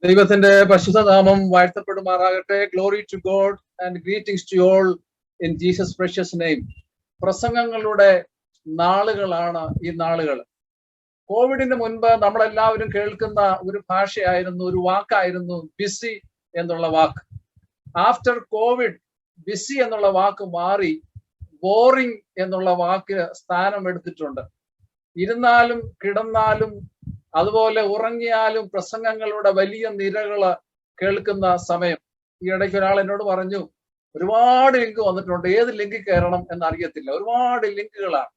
ദൈവത്തിന്റെ പരിശുദ്ധ നാമം വാഴ്ത്തപ്പെടുമാറാകട്ടെ. Glory to God and greetings to all in Jesus precious name. പ്രസംഗങ്ങളുടെ നാളുകളാണ് ഈ നാളുകൾ. കോവിഡിന് മുൻപ് നമ്മളെല്ലാവരും കേൾക്കുന്ന ഒരു ഭാഷയായിരുന്നു, ഒരു വാക്കായിരുന്നു ബിസി എന്നുള്ള വാക്ക്. ആഫ്റ്റർ കോവിഡ് ബിസി എന്നുള്ള വാക്ക് മാറി ബോറിംഗ് എന്നുള്ള വാക്ക് സ്ഥാനം എടുത്തിട്ടുണ്ട്. ഇരുന്നാലും കിടന്നാലും അതുപോലെ ഉറങ്ങിയാലും പ്രസംഗങ്ങളുടെ വലിയ നിരകള് കേൾക്കുന്ന സമയം. ഈ ഇടയ്ക്ക് ഒരാൾ എന്നോട് പറഞ്ഞു, ഒരുപാട് ലിങ്ക് വന്നിട്ടുണ്ട്, ഏത് ലിങ്കിൽ കയറണം എന്നറിയത്തില്ല, ഒരുപാട് ലിങ്കുകളാണ്.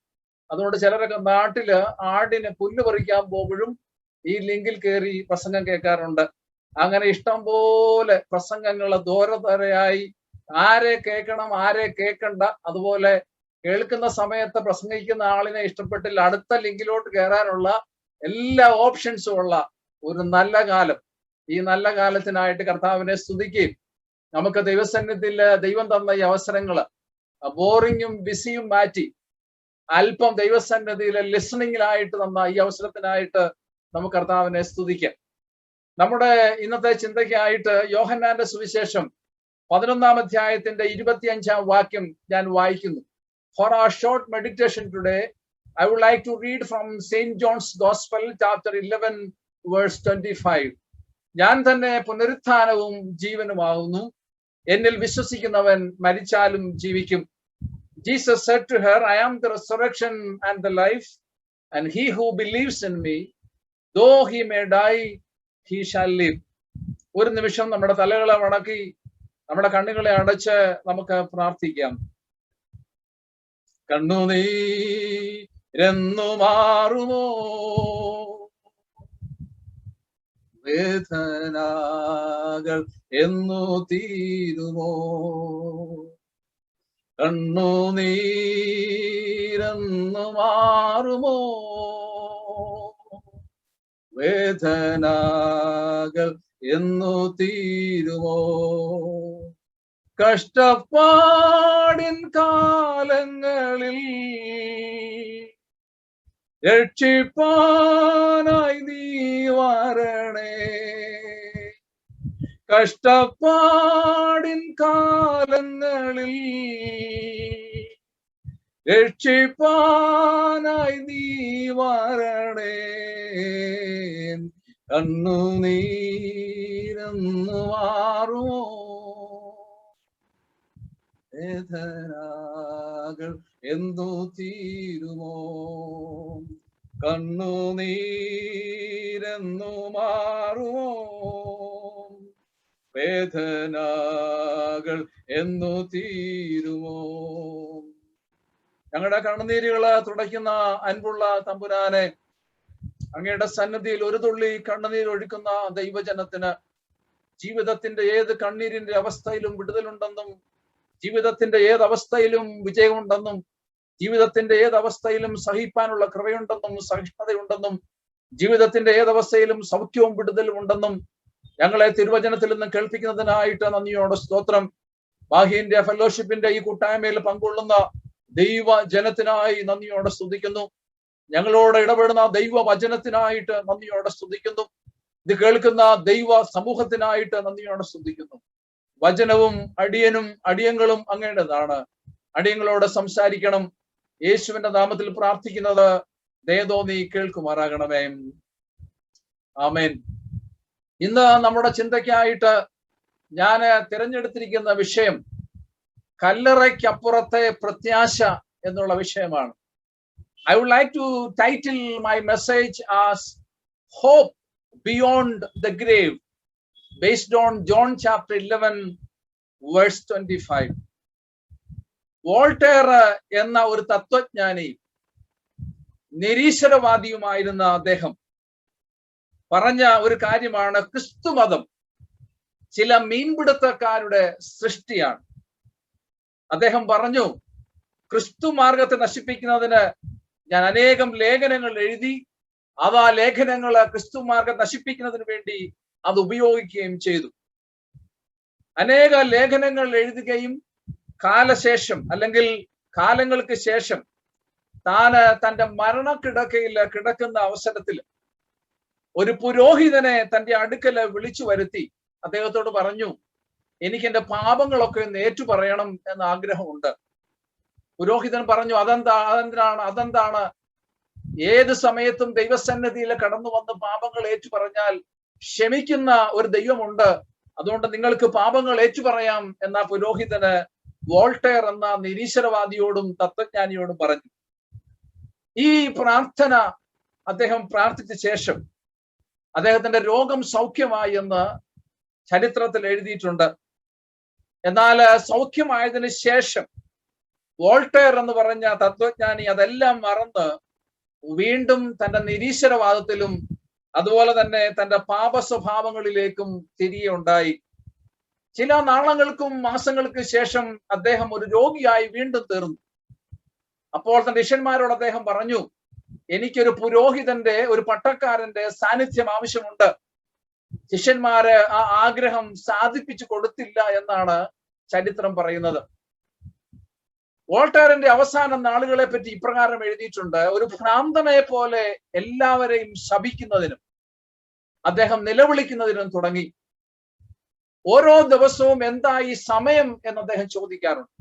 അതുകൊണ്ട് ചിലരൊക്കെ നാട്ടില് ആടിന് പുല്ല് പറിക്കാൻ പോകുമ്പോഴും ഈ ലിങ്കിൽ കയറി പ്രസംഗം കേൾക്കാറുണ്ട്. അങ്ങനെ ഇഷ്ടം പോലെ പ്രസംഗങ്ങള് ദൂരതരയായി ആരെ കേൾക്കണം ആരെ കേൾക്കണ്ട, അതുപോലെ കേൾക്കുന്ന സമയത്ത് പ്രസംഗിക്കുന്ന ആളിനെ ഇഷ്ടപ്പെട്ടില്ല, അടുത്ത ലിങ്കിലോട്ട് കയറാനുള്ള എല്ലാ ഓപ്ഷൻസും ഉള്ള ഒരു നല്ല കാലം. ഈ നല്ല കാലത്തിനായിട്ട് കർത്താവിനെ സ്തുതിക്കുകയും നമുക്ക് ദൈവസന്നിധിയില് ദൈവം തന്ന ഈ അവസരങ്ങള് ബോറിങ്ങും ബിസിയും മാറ്റി അല്പം ദൈവസന്നിധിയിലെ ലിസണിങ്ങിലായിട്ട് തന്ന ഈ അവസരത്തിനായിട്ട് നമുക്ക് കർത്താവിനെ സ്തുതിക്കാം. നമ്മുടെ ഇന്നത്തെ ചിന്തയ്ക്കായിട്ട് യോഹന്നാന്റെ സുവിശേഷം 11-ാം അധ്യായത്തിന്റെ 25-ാം വാക്യം ഞാൻ വായിക്കുന്നു. ഫോർ ആ short meditation today I would like to read from St. John's Gospel, chapter 11, verse 25. ഞാൻ തന്നെ പുനരുത്ഥാനവും ജീവനുമാകുന്നു, എന്നിൽ വിശ്വസിക്കുന്നവൻ മരിച്ചാലും ജീവിക്കും. Jesus said to her, I am the resurrection and the life, and he who believes in me, though he may die, he shall live. ഒരു നിമിഷം നമ്മുടെ തലകളെ വണക്കി നമ്മുടെ കണ്ണുകളെ അടച്ച് നമുക്ക് പ്രാർത്ഥിക്കാം. കണ്ണുനീരെന്നു മാറുമോ, വേദനകൾ എന്നു തീരുമോ, കണ്ണുനീരെന്നു മാറുമോ, വേദനകൾ എന്നു തീരുമോ, കഷ്ടപ്പാടിൻ കാലങ്ങളിൽ രക്ഷിപ്പാനായി നീ വരണേ, കഷ്ടപ്പാടിൻ കാലങ്ങളിൽ രക്ഷിപ്പാനായി നീ വരണേ, കണ്ണുനീരെന്നു മാറുമോ, വേദനകൾ എന്തു തീരുമോ, കണ്ണുനീരെന്നു മാറുമോ, വേദനകൾ എന്നു തീരുമോ. ഞങ്ങളുടെ കണ്ണുനീരുകള് തുടയ്ക്കുന്ന അൻപുള്ള തമ്പുരാനെ, അങ്ങയുടെ സന്നിധിയിൽ ഒരു തുള്ളി കണ്ണുനീർ ഒഴുക്കുന്ന ദൈവജനത്തിന് ജീവിതത്തിന്റെ ഏത് കണ്ണീരിന്റെ അവസ്ഥയിലും വിടുതലുണ്ടെന്നും, ജീവിതത്തിന്റെ ഏത് അവസ്ഥയിലും വിജയമുണ്ടെന്നും, ജീവിതത്തിന്റെ ഏത് അവസ്ഥയിലും സഹിപ്പാനുള്ള കൃപയുണ്ടെന്നും സഹിഷ്ണുതയുണ്ടെന്നും, ജീവിതത്തിന്റെ ഏതവസ്ഥയിലും സൗഖ്യവും വിടുതലും ഉണ്ടെന്നും ഞങ്ങളെ തിരുവചനത്തിൽ നിന്നും കേൾപ്പിക്കുന്നതിനായിട്ട് നന്ദിയോടെ സ്തോത്രം. ബാഹ്യ ഫെലോഷിപ്പിന്റെ ഈ കൂട്ടായ്മയിൽ പങ്കുകൊള്ളുന്ന ദൈവ ജനത്തിനായി നന്ദിയോടെ സ്തുതിക്കുന്നു. ഞങ്ങളോട് ഇടപെടുന്ന ദൈവ വചനത്തിനായിട്ട് നന്ദിയോടെ സ്തുതിക്കുന്നു. ഇത് കേൾക്കുന്ന ദൈവ സമൂഹത്തിനായിട്ട് നന്ദിയോടെ സ്തുതിക്കുന്നു. വചനവും അടിയനും അടിയങ്ങളും അങ്ങയുടേതാണ്. അടിയങ്ങളോട് സംസാരിക്കണം. യേശുവിന്റെ നാമത്തിൽ പ്രാർത്ഥിക്കുന്നത് ദയതോ നീ കേൾക്കുമാറാകണമേ. ആമേൻ. ഇന്ന് നമ്മുടെ ചിന്തയ്ക്കായിട്ട് ഞാൻ തിരഞ്ഞെടുത്തിരിക്കുന്ന വിഷയം കല്ലറയ്ക്കപ്പുറത്തെ പ്രത്യാശ എന്നുള്ള വിഷയമാണ്. I would like to title my message as Hope Beyond the Grave, based on John chapter 11, verse 25. Voltaire എന്ന ഒരു തത്വജ്ഞാനി, നിരീശ്വരവാദിയുമായിരുന്ന അദ്ദേഹം പറഞ്ഞ ഒരു കാര്യമാണ്, ക്രിസ്തുമതം ചില മീൻപിടുത്തക്കാരുടെ സൃഷ്ടിയാണ്. അദ്ദേഹം പറഞ്ഞു, ക്രിസ്തു മാർഗത്തെ നശിപ്പിക്കുന്നതിന് ഞാൻ അനേകം ലേഖനങ്ങൾ എഴുതി, അവ ലേഖനങ്ങൾ ക്രിസ്തു മാർഗം നശിപ്പിക്കുന്നതിന് വേണ്ടി അത് ഉപയോഗിക്കുകയും ചെയ്തു. അനേക ലേഖനങ്ങൾ എഴുതുകയും കാലശേഷം അല്ലെങ്കിൽ കാലങ്ങൾക്ക് ശേഷം താന് തന്റെ മരണക്കിടക്കയിൽ കിടക്കുന്ന അവസരത്തിൽ ഒരു പുരോഹിതനെ തന്റെ അടുക്കല് വിളിച്ചു വരുത്തി അദ്ദേഹത്തോട് പറഞ്ഞു, എനിക്ക് എന്റെ പാപങ്ങളൊക്കെ ഒന്ന് ഏറ്റു പറയണം എന്ന ആഗ്രഹമുണ്ട്. പുരോഹിതൻ പറഞ്ഞു, അതെന്താണ്? ഏത് സമയത്തും ദൈവസന്നിധിയിൽ കടന്നു വന്ന് പാപങ്ങൾ ഏറ്റു പറഞ്ഞാൽ ക്ഷമിക്കുന്ന ഒരു ദൈവമുണ്ട്, അതുകൊണ്ട് നിങ്ങൾക്ക് പാപങ്ങൾ ഏറ്റു പറയാം എന്ന പുരോഹിതന് വോൾട്ടയർ എന്ന നിരീശ്വരവാദിയോടും തത്വജ്ഞാനിയോടും പറഞ്ഞു. ഈ പ്രാർത്ഥന അദ്ദേഹം പ്രാർത്ഥിച്ച ശേഷം അദ്ദേഹത്തിന്റെ രോഗം സൗഖ്യമായി എന്ന് ചരിത്രത്തിൽ എഴുതിയിട്ടുണ്ട്. എന്നാൽ സൗഖ്യമായതിനു ശേഷം വോൾട്ടയർ എന്ന് പറഞ്ഞ തത്വജ്ഞാനി അതെല്ലാം മറന്ന് വീണ്ടും തന്റെ നിരീശ്വരവാദത്തിലും അതുപോലെ തന്നെ തന്റെ പാപ സ്വഭാവങ്ങളിലേക്കും തിരികെ ഉണ്ടായി. ചില നാളങ്ങൾക്കും മാസങ്ങൾക്ക് ശേഷം അദ്ദേഹം ഒരു രോഗിയായി വീണ്ടും തീർന്നു. അപ്പോൾ തന്റെ ശിഷ്യന്മാരോട് അദ്ദേഹം പറഞ്ഞു, എനിക്കൊരു പുരോഹിതന്റെ, ഒരു പട്ടക്കാരന്റെ സാന്നിധ്യം ആവശ്യമുണ്ട്. ശിഷ്യന്മാര് ആ ആഗ്രഹം സാധിപ്പിച്ചു കൊടുത്തില്ല എന്നാണ് ചരിത്രം പറയുന്നത്. വോൾട്ടയറിന്റെ അവസാന നാളുകളെ പറ്റി ഇപ്രകാരം എഴുതിയിട്ടുണ്ട്, ഒരു ഭ്രാന്തനെ പോലെ എല്ലാവരെയും ശപിക്കുന്നതിനും അദ്ദേഹം നിലവിളിക്കുന്നതിനും തുടങ്ങി. ഓരോ ദിവസവും എന്തായി സമയം എന്ന് അദ്ദേഹം ചോദിക്കാറുണ്ട്.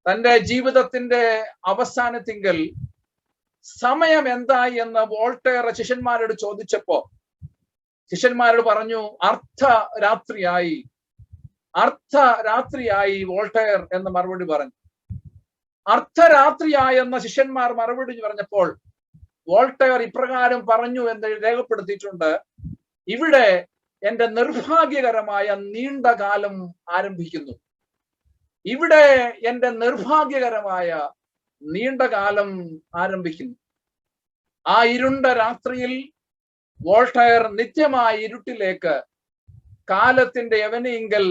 തന്റെ ജീവിതത്തിന്റെ അവസാനത്തിങ്കൽ സമയം എന്തായി എന്ന് വോൾട്ടയർ ശിഷ്യന്മാരോട് ചോദിച്ചപ്പോ ശിഷ്യന്മാരോട് പറഞ്ഞു, അർദ്ധരാത്രിയായി വോൾട്ടയർ എന്ന് മറുപടി പറഞ്ഞു. അർദ്ധരാത്രിയായി എന്ന ശിഷ്യന്മാർ മറുപടി പറഞ്ഞപ്പോൾ വോൾട്ടയർ ഇപ്രകാരം പറഞ്ഞു എന്ന് രേഖപ്പെടുത്തിയിട്ടുണ്ട്, ഇവിടെ എന്റെ നിർഭാഗ്യകരമായ നീണ്ട കാലം ആരംഭിക്കുന്നു. ഇവിടെ എന്റെ നിർഭാഗ്യകരമായ നീണ്ട കാലം ആരംഭിക്കുന്നു. ആ ഇരുണ്ട രാത്രിയിൽ വോൾട്ടയർ നിത്യമായ ഇരുട്ടിലേക്ക് കാലത്തിന്റെ യവനിങ്കൽ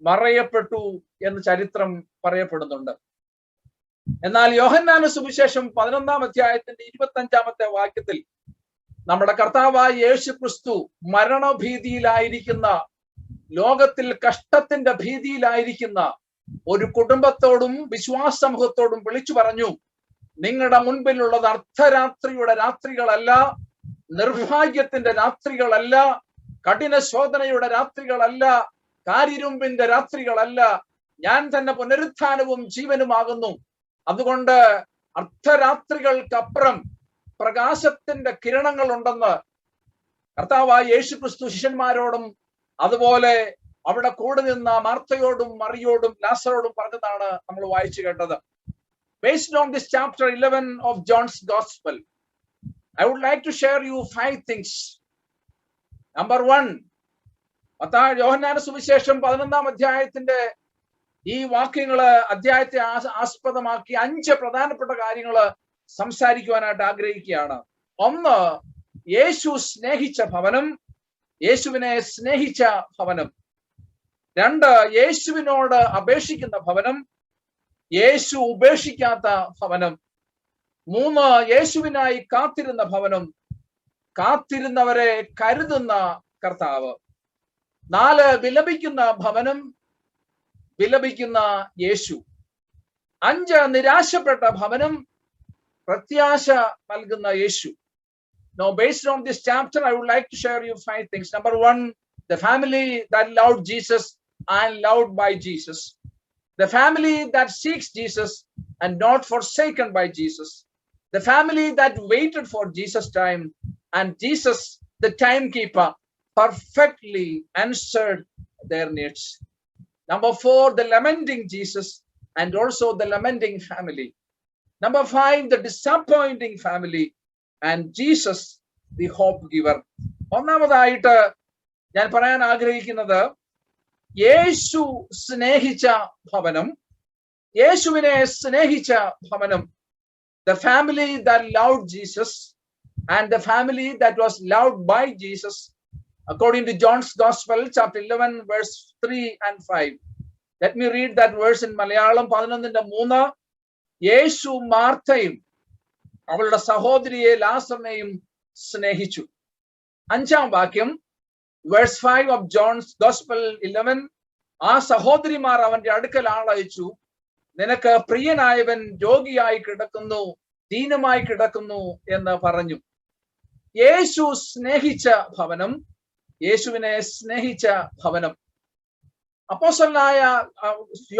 മറയപ്പെട്ടു എന്ന് ചരിത്രം പറയപ്പെടുന്നുണ്ട്. എന്നാൽ യോഹന്നാന്റെ സുവിശേഷം 11-ാം അധ്യായത്തിന്റെ 25-ാമത്തെ വാക്യത്തിൽ നമ്മുടെ കർത്താവായ യേശു ക്രിസ്തു മരണഭീതിയിലായിരിക്കുന്ന, ലോകത്തിൽ കഷ്ടത്തിന്റെ ഭീതിയിലായിരിക്കുന്ന ഒരു കുടുംബത്തോടും വിശ്വാസ സമൂഹത്തോടും വിളിച്ചു പറഞ്ഞു, നിങ്ങളുടെ മുൻപിലുള്ളത് അർദ്ധരാത്രിയുടെ രാത്രികളല്ല, നിർഭാഗ്യത്തിന്റെ രാത്രികളല്ല, കഠിന ശോധനയുടെ രാത്രികളല്ല, കാരിരുമ്പിന്റെ രാത്രികളല്ല, ഞാൻ തന്നെ പുനരുത്ഥാനവും ജീവനുമാകുന്നു. അതുകൊണ്ട് അർദ്ധരാത്രികൾക്കപ്പുറം പ്രകാശത്തിന്റെ കിരണങ്ങൾ ഉണ്ടെന്ന് കർത്താവായ യേശു ക്രിസ്തു ശിഷ്യന്മാരോടും അതുപോലെ അവിടെ കൂടെ നിന്ന മാർത്തയോടും മറിയോടും ലാസറോടും പറഞ്ഞതാണ് നമ്മൾ വായിച്ചു കേട്ടത്. Based on this chapter 11 of John's Gospel, I would like to share you 5 things. Number 1, യോഹന്നാന്റെ സുവിശേഷം 11-ാം അധ്യായത്തിന്റെ ഈ വാക്യങ്ങള് അധ്യായത്തെ ആസ്പദമാക്കി 5 പ്രധാനപ്പെട്ട കാര്യങ്ങള് സംസാരിക്കുവാനായിട്ട് ആഗ്രഹിക്കുകയാണ്. 1, യേശു സ്നേഹിച്ച ഭവനം, യേശുവിനെ സ്നേഹിച്ച ഭവനം. 2, യേശുവിനോട് അപേക്ഷിക്കുന്ന ഭവനം, യേശു ഉപേക്ഷിക്കാത്ത ഭവനം. 3, യേശുവിനായി കാത്തിരുന്ന ഭവനം, കാത്തിരുന്നവരെ കരുതുന്ന കർത്താവ്. 4, വിലപിക്കുന്ന ഭവനം, വിലപിക്കുന്ന യേശു. 5, നിരാശപ്പെട്ട ഭവനം, പ്രത്യാശ നൽകുന്ന യേശു. Now, based on this chapter, I would like to share you 5 things. Number 1, the family that loved Jesus and loved by Jesus. The family that seeks Jesus and not forsaken by Jesus. The family that waited for Jesus' time and Jesus, the timekeeper, perfectly answered their needs. Number 4, the lamenting Jesus and also the lamenting family. Number 5, the disappointing family and Jesus, the hope giver. ഒന്നാമതായിട്ട് ഞാൻ പറയാൻ ആഗ്രഹിക്കുന്നത് യേശു സ്നേഹിച്ച ഭവനം, യേശുവിനെ സ്നേഹിച്ച ഭവനം. The family that loved Jesus and the family that was loved by Jesus, according to John's Gospel, chapter 11, verse 3 and 5. Let me read that verse in Malayalam. 11-3. യേശു മാർത്തയും അവളുടെ സഹോദരിയെ ലാസറിനെയും സ്നേഹിച്ചു. 5-ാം വാക്യം, വേഴ്സ് 5 of John's Gospel 11. ആ സഹോദരിമാർ അവന്റെ അടുക്കൽ ആളയച്ചു, നിനക്ക് പ്രിയനായവൻ രോഗിയായി കിടക്കുന്നു, ദീനമായി കിടക്കുന്നു എന്ന് പറഞ്ഞു. യേശു സ്നേഹിച്ച ഭവനം, യേശുവിനെ സ്നേഹിച്ച ഭവനം. അപ്പോസ്തലനായ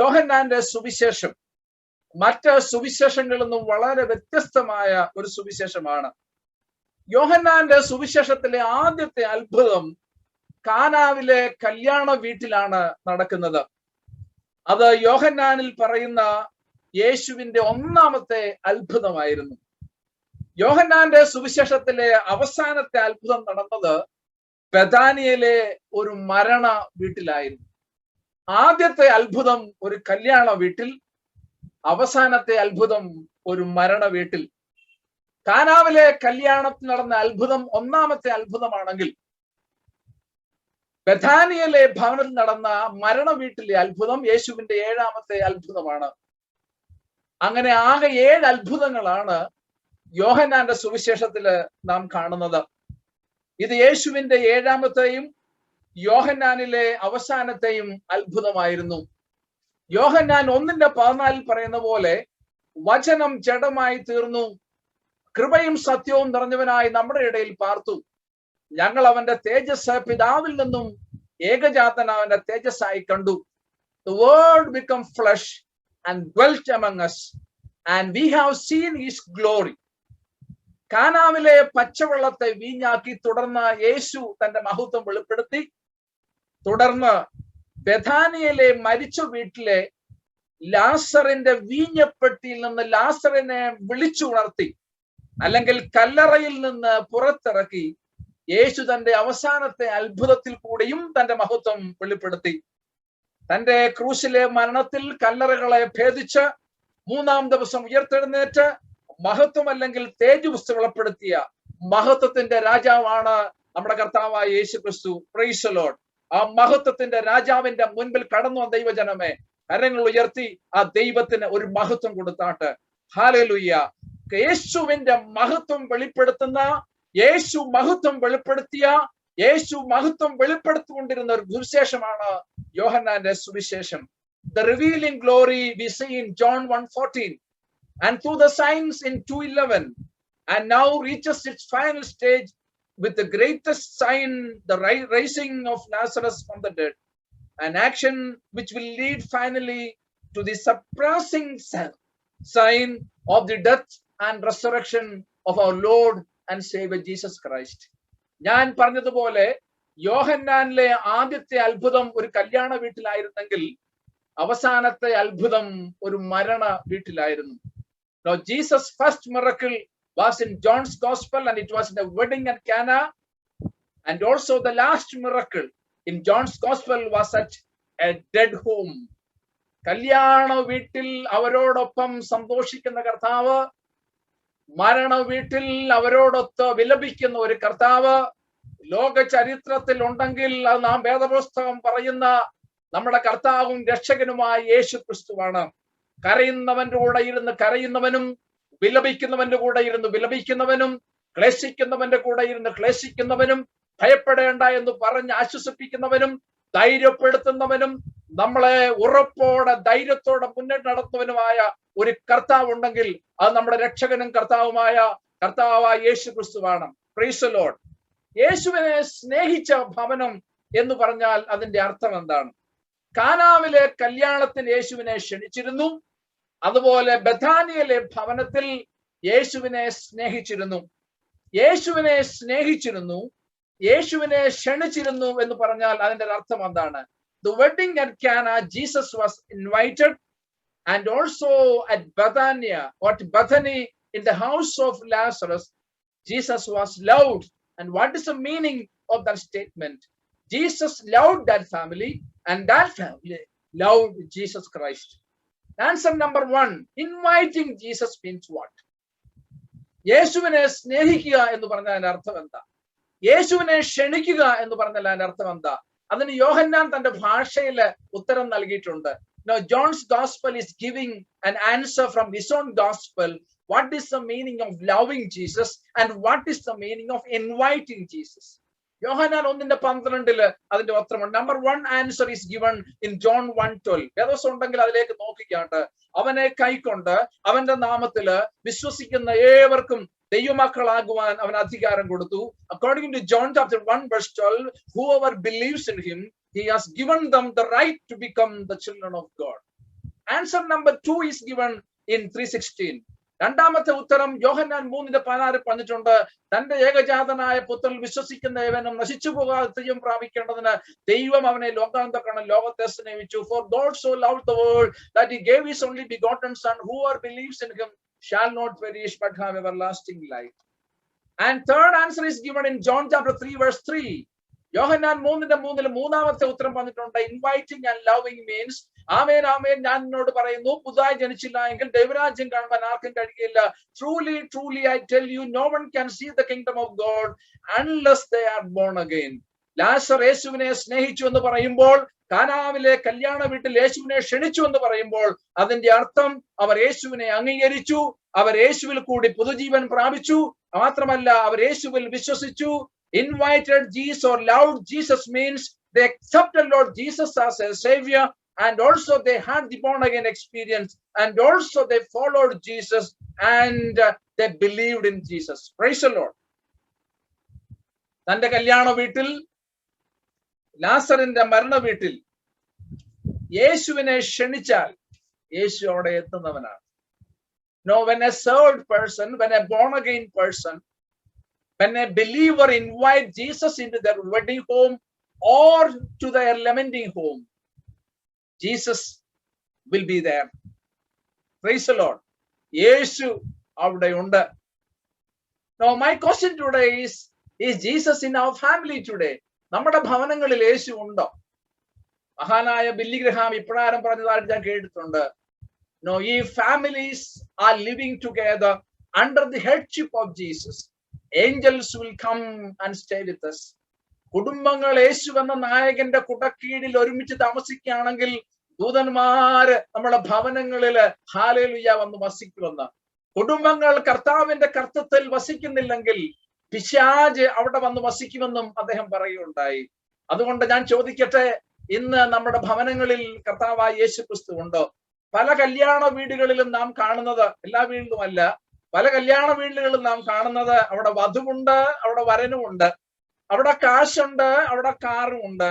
യോഹന്നാന്റെ സുവിശേഷം മറ്റ് സുവിശേഷങ്ങളിൽ നിന്നും വളരെ വ്യത്യസ്തമായ ഒരു സുവിശേഷമാണ്. യോഹന്നാന്റെ സുവിശേഷത്തിലെ ആദ്യത്തെ അത്ഭുതം കാനാവിലെ കല്യാണ വീട്ടിലാണ് നടക്കുന്നത്. അത് യോഹന്നാനിൽ പറയുന്ന യേശുവിന്റെ ഒന്നാമത്തെ അത്ഭുതമായിരുന്നു. യോഹന്നാന്റെ സുവിശേഷത്തിലെ അവസാനത്തെ അത്ഭുതം നടന്നത് ബഥാനിയയിലെ ഒരു മരണ വീട്ടിലായിരുന്നു. ആദ്യത്തെ അത്ഭുതം ഒരു കല്യാണ വീട്ടിൽ, അവസാനത്തെ അത്ഭുതം ഒരു മരണ വീട്ടിൽ. കാനാവിലെ കല്യാണത്തിൽ നടന്ന അത്ഭുതം ഒന്നാമത്തെ അത്ഭുതമാണെങ്കിൽ, ബഥാനിയയിലെ ഭവനത്തിൽ നടന്ന മരണ വീട്ടിലെ അത്ഭുതം യേശുവിന്റെ ഏഴാമത്തെ അത്ഭുതമാണ്. അങ്ങനെ ആകെ 7 അത്ഭുതങ്ങളാണ് യോഹന്നാന്റെ സുവിശേഷത്തില് നാം കാണുന്നത്. ഇത് യേശുവിന്റെ ഏഴാമത്തെയും യോഹന്നാനിലെ അവസാനത്തെയും അത്ഭുതമായിരുന്നു. യോഹന്നാൻ 1:14 പറയുന്ന പോലെ, വചനം ജഡമായി തീർന്നു, കൃപയും സത്യവും നിറഞ്ഞവനായി നമ്മുടെ ഇടയിൽ പാർത്തു. ഞങ്ങൾ അവന്റെ തേജസ് പിതാവിൽ നിന്നും ഏകജാതൻ അവന്റെ തേജസ്സായി കണ്ടു. The word became flesh and dwelt among us, and we have seen his glory. കാനാവിലെ പച്ചവെള്ളത്തെ വീഞ്ഞാക്കി തുടർന്ന് യേശു തന്റെ മഹത്വം വെളിപ്പെടുത്തി. തുടർന്ന് ബഥാനിയയിലെ മരിച്ച വീട്ടിലെ ലാസറിന്റെ വീഞ്ഞപ്പെട്ടിയിൽ നിന്ന് ലാസറിനെ വിളിച്ചുണർത്തി, അല്ലെങ്കിൽ കല്ലറയിൽ നിന്ന് പുറത്തിറക്കി യേശു തന്റെ അവസാനത്തെ അത്ഭുതത്തിൽ കൂടിയും തന്റെ മഹത്വം വെളിപ്പെടുത്തി. തന്റെ ക്രൂശിലെ മരണത്തിൽ കല്ലറകളെ ഭേദിച്ച് 3-ാം ദിവസം ഉയർത്തെഴുന്നേറ്റ് മഹത്വം അല്ലെങ്കിൽ തേജസ് വെളിപ്പെടുത്തിയ മഹത്വത്തിന്റെ രാജാവാണ് നമ്മുടെ കർത്താവായ യേശു ക്രിസ്തു. Price the Lord. ആ മഹത്വത്തിന്റെ രാജാവിന്റെ മുൻപിൽ കടന്നു വന്ന ദൈവജനമേ, കരങ്ങൾ ഉയർത്തി ആ ദൈവത്തിന് ഒരു മഹത്വം കൊടുത്താട്ട്. ഹല്ലേലൂയ. യേശുവിന്റെ മഹത്വം വെളിപ്പെടുത്തുന്ന, യേശു മഹത്വം വെളിപ്പെടുത്തിയ, യേശു മഹത്വം വെളിപ്പെടുത്തിക്കൊണ്ടിരുന്ന ഒരു സുവിശേഷമാണ് യോഹന്നാന്റെ സുവിശേഷം. The revealing glory we see in John 1:14 and through the signs in 2:11, and now reaches its final stage with the greatest sign, the raising of Lazarus from the dead, an action which will lead finally to the surpassing sign of the death and resurrection of our Lord and Savior Jesus Christ. ഞാൻ പറഞ്ഞതുപോലെ യോഹന്നാനിലെ ആദ്യത്തെ അത്ഭുതം ഒരു കല്യാണ വീട്ടിലായിരുന്നെങ്കിൽ അവസാനത്തെ അത്ഭുതം ഒരു മരണ വീട്ടിലായിരുന്നു. Now Jesus' first miracle was in John's Gospel, and it was in a wedding at Cana, and also the last miracle in John's Gospel was at a dead home. കല്യാണ വീട്ടിൽ അവരോടൊപ്പം സന്തോഷിക്കുന്ന കർത്താവ്, മരണ വീട്ടിൽ അവരോടൊത്ത് വിലപിക്കുന്ന ഒരു കർത്താവ് ലോക ചരിത്രത്തിൽ ഉണ്ടെങ്കിൽ അത് നാം വേദപുസ്തകം പറയുന്ന നമ്മുടെ കർത്താവും രക്ഷകനുമായ യേശു ക്രിസ്തുവാണ്. കരയുന്നവന്റെ കൂടെ ഇരുന്ന് കരയുന്നവനും, വിലപിക്കുന്നവന്റെ കൂടെ ഇരുന്ന് വിലപിക്കുന്നവനും, ക്ലേശിക്കുന്നവന്റെ കൂടെ ഇരുന്ന് ക്ലേശിക്കുന്നവനും, ഭയപ്പെടേണ്ട എന്ന് പറഞ്ഞ് ആശ്വസിപ്പിക്കുന്നവനും, ധൈര്യപ്പെടുത്തുന്നവനും, നമ്മളെ ഉറപ്പോടെ ധൈര്യത്തോടെ മുന്നോട്ട് നടത്തുന്നവനുമായ ഒരു കർത്താവ് ഉണ്ടെങ്കിൽ അത് നമ്മുടെ രക്ഷകനും കർത്താവായ യേശു ക്രിസ്തുവാണ്. Price the Lord. യേശുവിനെ സ്നേഹിച്ച ഭവനം എന്ന് പറഞ്ഞാൽ അതിന്റെ അർത്ഥം എന്താണ്? കാനാവിലെ കല്യാണത്തിന് യേശുവിനെ ക്ഷണിച്ചിരുന്നു, അതുപോലെ ബഥാനിയയിലെ ഭവനത്തിൽ യേശുവിനെ സ്നേഹിച്ചിരുന്നു. യേശുവിനെ സ്നേഹിച്ചിരുന്നു, യേശുവിനെ ക്ഷണിച്ചിരുന്നു എന്ന് പറഞ്ഞാൽ അതിന്റെ അർത്ഥം എന്താണ്? The wedding at Cana, Jesus was invited, and also at Bethany, in the house of Lazarus, Jesus was loved. And what is the meaning of that statement? Jesus loved that family, and that family loved Jesus Christ. Answer number 1, inviting Jesus means what? യേശുവിനെ സ്നേഹിക്കുക എന്ന് പറഞ്ഞാൽ അതിന്റെ അർത്ഥം എന്താ? യേശുവിനെ ക്ഷണിക്കുക എന്ന് പറഞ്ഞാൽ അതിന്റെ അർത്ഥം എന്താ? അതിന് യോഹന്നാൻ തന്റെ ഭാഷയിൽ ഉത്തരം നൽകിയിട്ടുണ്ട്. Now John's gospel is giving an answer from his own gospel. What is the meaning of loving Jesus and what is the meaning of inviting Jesus? യോഹന്നാൻ 1:12 അതിന്റെ ഉത്തരമുണ്ട്. Number 1 answer is given in John 1:12. വേദോസം ഉണ്ടെങ്കിൽ അതിലേക്ക് നോക്കിക്കാണ്ട്, അവനെ കൈക്കൊണ്ട് അവന്റെ നാമത്തില് വിശ്വസിക്കുന്ന ഏവർക്കും ദൈവമക്കളാകുവാൻ അവൻ അധികാരം കൊടുത്തു. According to John chapter 1 verse 12, whoever believes in him, he has given them the right to become the children of God. Answer number 2 is given in 3:16. രണ്ടാമത്തെ ഉത്തരം യോഹന്നാൻ 3:16 പറഞ്ഞിട്ടുണ്ട്. തന്റെ ഏകജാതനായ പുത്രനിൽ വിശ്വസിക്കുന്ന ഏവനും നശിച്ചു പോകാതെ ദൈവം പ്രാപിക്കേണ്ടതിന് ദൈവം അവനെ ലോകാന്തകരണം ലോകത്തെ സ്നേഹിച്ചു. For God so loved the world that he gave his only begotten son, whoever believes in him shall not perish but have everlasting life. And third answer is given in John chapter 3 verse 3. യോഹന്നാൻ 3:3 മൂന്നാമത്തെ ഉത്തരം പറഞ്ഞിട്ടുണ്ട്. Inviting and loving means, ആമേൻ ആമേൻ ഞാൻ നിന്നോട് പറയുന്നു, പുതുതായി ജനിച്ചില്ല എങ്കിൽ ദൈവരാജ്യം കാണുവാൻ ആർക്കും കഴിയില്ല. Truly truly I tell you, no one can see the kingdom of God unless they are born again. ലാസർ യേശുവിനെ സ്നേഹിച്ചു എന്ന് പറയുമ്പോൾ, കാനാവിലെ കല്യാണ വീട്ടിൽ യേശുവിനെ ക്ഷണിച്ചു എന്ന് പറയുമ്പോൾ, അതിന്റെ അർത്ഥം അവർ യേശുവിനെ അംഗീകരിച്ചു, അവർ യേശുവിൽ കൂടി പുതുജീവൻ പ്രാപിച്ചു. മാത്രമല്ല അവർ യേശുവിൽ വിശ്വസിച്ചു. Invited Jesus or loved Jesus means they accepted Lord Jesus as a savior, and also they had the born again experience, and also they followed Jesus and they believed in Jesus. Praise the Lord. തന്റെ കല്യാണ വീട്ടിൽ, ലാസറിന്റെ മരണ വീട്ടിൽ യേശുവിനെ ക്ഷണിച്ചാൽ യേശു അവിടെ എത്തുന്നവനാണ്. No, when a served person, when a born again person, when a believer invite Jesus into their wedding home or to their lamenting home, Jesus will be there. Praise the Lord. യേശു അവിടെ ഉണ്ട്. Now my question today is Jesus in our family today? നമ്മുടെ ഭവനങ്ങളിൽ യേശു ഉണ്ടോ? മഹാനായ Billy Graham ഇപ്രകാരം പറഞ്ഞതായിട്ട് ഞാൻ കേട്ടിട്ടുണ്ട്. No, if families are living together under the headship of Jesus, angels will come and stay with us. കുടുംബങ്ങൾ യേശു എന്ന നായകന്റെ കുടക്കീഴിൽ ഒരുമിച്ച് താമസിക്കുകയാണെങ്കിൽ ദൂതന്മാര് നമ്മുടെ ഭവനങ്ങളിൽ ഹല്ലേലൂയ വന്ന് വസിക്കുമെന്ന്. കുടുംബങ്ങൾ കർത്താവിന്റെ കർത്തൃത്വത്തിൽ വസിക്കുന്നില്ലെങ്കിൽ പിശാച് അവിടെ വന്ന് വസിക്കുമെന്നും അദ്ദേഹം പറയുകയുണ്ടായി. അതുകൊണ്ട് ഞാൻ ചോദിക്കട്ടെ, ഇന്ന് നമ്മുടെ ഭവനങ്ങളിൽ കർത്താവായ യേശു ക്രിസ്തു ഉണ്ടോ? പല കല്യാണ വീടുകളിലും നാം കാണുന്നത്, എല്ലാ വീട്ടിലുമല്ല, പല കല്യാണ വീടുകളിലും നാം കാണുന്നത് അവിടെ വധുവുണ്ട്, അവിടെ വരനുമുണ്ട്, അവിടെ കാശുണ്ട്, അവിടെ കാറുമുണ്ട്,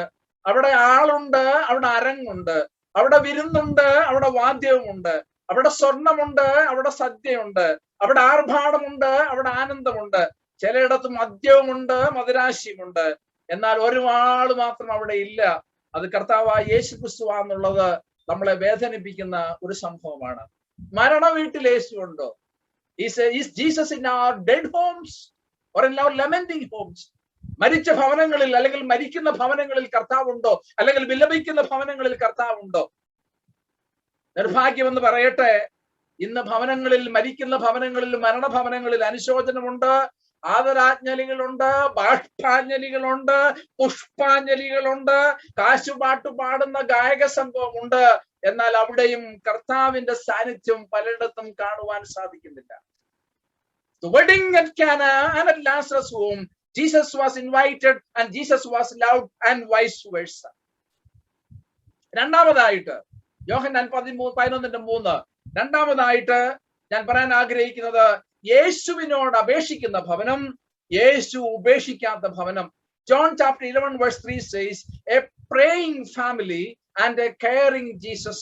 അവിടെ ആളുണ്ട്, അവിടെ അരങ്ങുണ്ട്, അവിടെ വിരുന്നുണ്ട്, അവിടെ വാദ്യവുമുണ്ട്, അവിടെ സ്വർണമുണ്ട്, അവിടെ സദ്യയുണ്ട്, അവിടെ ആർഭാടമുണ്ട്, അവിടെ ആനന്ദമുണ്ട്, ചിലയിടത്ത് മദ്യവുമുണ്ട്, മദിരാശിയുമുണ്ട്. എന്നാൽ ഒരു ആള് മാത്രം അവിടെ ഇല്ല. അത് കർത്താവായ യേശു ക്രിസ്തുവാന്നുള്ളത് നമ്മളെ വേദനിപ്പിക്കുന്ന ഒരു സംഭവമാണ്. മരണ വീട്ടിൽ യേശു ഉണ്ടോ? Is Jesus in our dead homes or in our lamenting homes? മരിച്ച ഭവനങ്ങളിൽ അല്ലെങ്കിൽ മരിക്കുന്ന ഭവനങ്ങളിൽ കർത്താവുണ്ടോ? അല്ലെങ്കിൽ വിലപിക്കുന്ന ഭവനങ്ങളിൽ കർത്താവുണ്ടോ? നിർഭാഗ്യമെന്ന് പറയട്ടെ, ഇന്ന് ഭവനങ്ങളിൽ, മരിക്കുന്ന ഭവനങ്ങളിൽ, മരണഭവനങ്ങളിൽ അനുശോചനമുണ്ട്, ആദരാഞ്ജലികളുണ്ട്, ബാഷ്പാഞ്ജലികളുണ്ട്, പുഷ്പാഞ്ജലികളുണ്ട്, കാശുപാട്ട് പാടുന്ന ഗായക സംഘമുണ്ട്. എന്നാൽ അവിടെയും കർത്താവിന്റെ സാന്നിധ്യം പലയിടത്തും കാണുവാൻ സാധിക്കുന്നില്ല. The wedding at Cana and at Lazarus' home, Jesus was invited and Jesus was loved and vice versa. രണ്ടാമതായിട്ട് യോഹന്നാൻ 11:3 രണ്ടാമതായിട്ട് ഞാൻ പറയാൻ ആഗ്രഹിക്കുന്നത്, യേശുവിനോട് അപേക്ഷിക്കുന്ന ഭവനം, യേശു ഉപേക്ഷിക്കാത്ത ഭവനം. John chapter 11 verse 3 says, a praying family and a caring Jesus.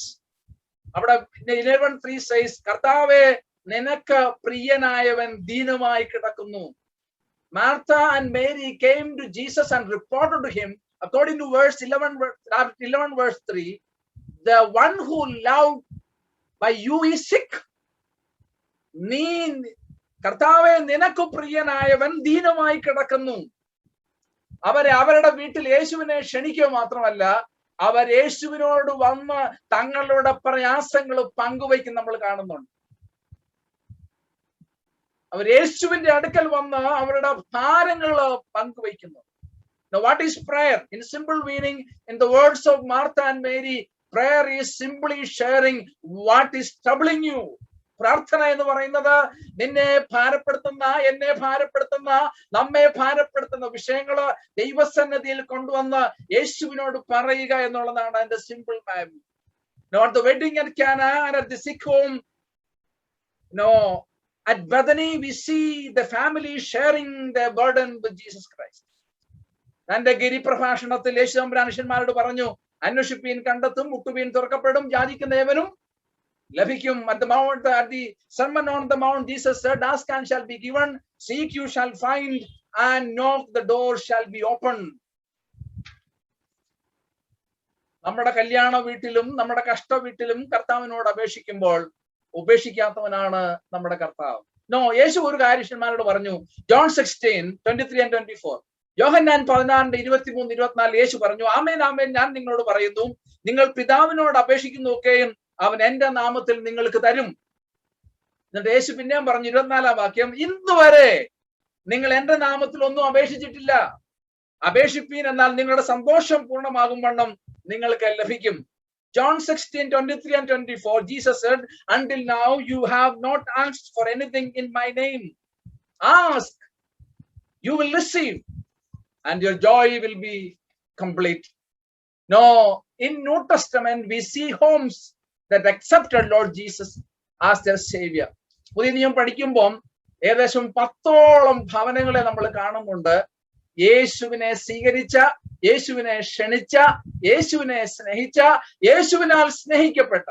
അവിടെ 11:3 says, കർത്താവേ നിനക്ക് പ്രിയനായവൻ ദീനമായി കിടക്കുന്നു. Martha and Mary came to Jesus and reported to him, according to verse 11 verse 3, the one who loved by you is sick. നീ കർത്താവെ നിനക്ക് പ്രിയനായവൻ ദീനമായി കിടക്കുന്നു. അവരുടെ വീട്ടിൽ യേശുവിനെ ക്ഷണിക്കുക മാത്രമല്ല, അവർ യേശുവിനോട് വന്ന് തങ്ങളുടെ പ്രയാസങ്ങൾ പങ്കുവയ്ക്കും നമ്മൾ കാണുന്നുണ്ട്. അവർ യേശുവിന്റെ അടുക്കൽ വന്ന് അവരുടെ ഭാരങ്ങൾ പങ്കുവയ്ക്കുന്നു. Now what is prayer? In simple meaning, in the words of Martha and Mary, prayer is simply sharing what is troubling you. പ്രാർത്ഥന എന്ന് പറയുന്നത് നിന്നെ ഭാരപ്പെടുത്തുന്ന, എന്നെ ഭാരപ്പെടുത്തുന്ന, നമ്മെ ഭാരപ്പെടുത്തുന്ന വിഷയങ്ങള് ദൈവസന്നിധിയിൽ കൊണ്ടുവന്ന് യേശുവിനോട് പറയുക എന്നുള്ളതാണ് അതിന്റെ simple ma'am. Not the wedding at Cana and at the sick home. No, At Bethany, we see the family sharing their burden with Jesus Christ. തന്റെ ഗിരിപ്രഭാഷണത്തിൽ യേശു തമ്പുരാൻ ശിഷ്യന്മാരോട് പറഞ്ഞു, അന്വേഷിപ്പീൻ കണ്ടെത്തും, മുട്ടുവീൻ തുറക്കപ്പെടും, യാചിക്കുന്ന ഏവനും ലഭിക്കും. At the Sermon on the Mount, Jesus said, ask and shall be given, seek you shall find, and knock the door shall be opened. നമ്മുടെ കല്യാണ വീട്ടിലും നമ്മുടെ കഷ്ട വീട്ടിലും കർത്താവിനോട് അപേക്ഷിക്കുമ്പോൾ ഉപേക്ഷിക്കാത്തവനാണ് നമ്മുടെ കർത്താവ്. നോ, യേശു ഒരു കാര്യം ശിഷ്യന്മാരോട് പറഞ്ഞു. John 16:23 and 24. യോഹന്നാൻ 16:23-24 യേശു പറഞ്ഞു, ആമേൻ ആമേൻ ഞാൻ നിങ്ങളോട് പറയുന്നു, നിങ്ങൾ പിതാവിനോട് അപേക്ഷിക്കുന്നതൊക്കെയും അവൻ എന്റെ നാമത്തിൽ നിങ്ങൾക്ക് തരും. എന്നിട്ട് യേശു പിന്നെയും പറഞ്ഞു 24-ാം വാക്യം, ഇന്ന് വരെ നിങ്ങൾ എന്റെ നാമത്തിൽ ഒന്നും അപേക്ഷിച്ചിട്ടില്ല. അപേക്ഷിപ്പീൻ, എന്നാൽ നിങ്ങളുടെ സന്തോഷം പൂർണ്ണമാകും വണ്ണം നിങ്ങൾക്ക് ലഭിക്കും. John 16:23 and 24, Jesus said, until now you have not asked for anything in my name. Ask, you will receive, and your joy will be complete. No, in New Testament we see homes that accepted Lord Jesus as their savior. പുതിയ നിയമം പഠിക്കുമ്പോൾ ഏകദേശം 10ഓളം ഭവനങ്ങളെ നമ്മൾ കാണുന്നുണ്ട്. യേശുവിനെ സ്വീകരിച്ച, യേശുവിനെ ക്ഷണിച്ച, യേശുവിനെ സ്നേഹിച്ച, യേശുവിനാൽ സ്നേഹിക്കപ്പെട്ട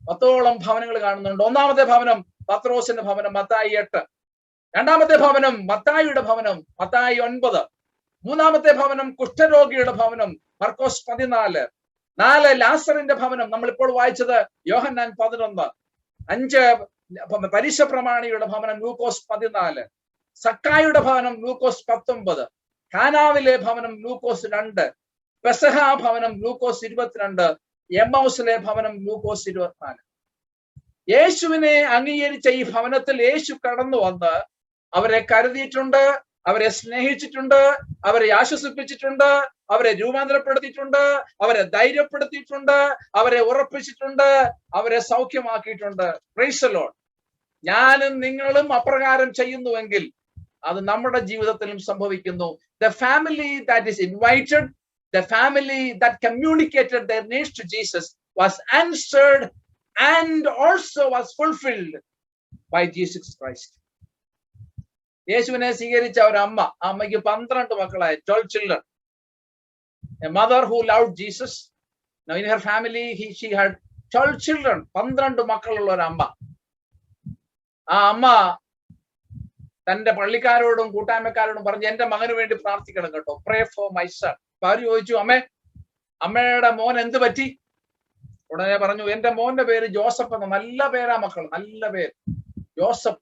10ഓളം ഭവനങ്ങൾ കാണുന്നുണ്ട്. ഒന്നാമത്തെ ഭവനം പത്രോസിന്റെ ഭവനം, മത്തായി 8. രണ്ടാമത്തെ ഭവനം മത്തായിയുടെ ഭവനം, മത്തായി 9. മൂന്നാമത്തെ ഭവനം കുഷ്ഠരോഗിയുടെ ഭവനം, മർക്കോസ് 14. 4 ലാസറിന്റെ ഭവനം, നമ്മളിപ്പോൾ വായിച്ചത് യോഹന്നാൻ 11. 5 പരീശ പ്രമാണിയുടെ ഭവനം, ലൂക്കോസ് 14. സക്കായുടെ ഭവനം, ലൂക്കോസ് 19. കാനാവിലെ ഭവനം, ലൂക്കോസ് 2. പെസഹ ഭവനം, ലൂക്കോസ് 22. എമ്മൗസിലെ ഭവനം, ലൂക്കോസ് 24. യേശുവിനെ അംഗീകരിച്ച ഈ ഭവനത്തിൽ യേശു കടന്നു വന്ന് അവരെ കരുതിയിട്ടുണ്ട്, അവരെ സ്നേഹിച്ചിട്ടുണ്ട്, അവരെ ആശ്വസിപ്പിച്ചിട്ടുണ്ട്, അവരെ രൂപാന്തരപ്പെടുത്തിയിട്ടുണ്ട്, അവരെ ധൈര്യപ്പെടുത്തിയിട്ടുണ്ട്, അവരെ ഉറപ്പിച്ചിട്ടുണ്ട്, അവരെ സൗഖ്യമാക്കിയിട്ടുണ്ട്. Price the Lord. ഞാനും നിങ്ങളും അപ്രകാരം ചെയ്യുന്നുവെങ്കിൽ അത് നമ്മുടെ ജീവിതത്തിലും സംഭവിക്കുന്നു. The family that is invited, the family that communicated their needs to Jesus was answered and also was fulfilled by Jesus Christ. യേശുവിനെ സ്വീകരിച്ച ഒരു അമ്മ, അമ്മയ്ക്ക് 12 മക്കളായി, 12 children. A mother who loved Jesus. Now in her family she had 12 children, 12 മക്കളുള്ള ഒരു അമ്മ. ആ അമ്മ തന്റെ പള്ളിക്കാരോടും കൂട്ടായ്മക്കാരോടും പറഞ്ഞു, എന്റെ മകന് വേണ്ടി പ്രാർത്ഥിക്കണം കേട്ടോ, പ്രേ ഫോർ മൈ സൺ. അപ്പൊ അവര് ചോദിച്ചു, അമ്മയുടെ മോൻ എന്ത് പറ്റി? ഉടനെ പറഞ്ഞു, എന്റെ മോന്റെ പേര് ജോസഫ് എന്ന. നല്ല പേരാ മക്കൾ, നല്ല പേര് ജോസഫ്.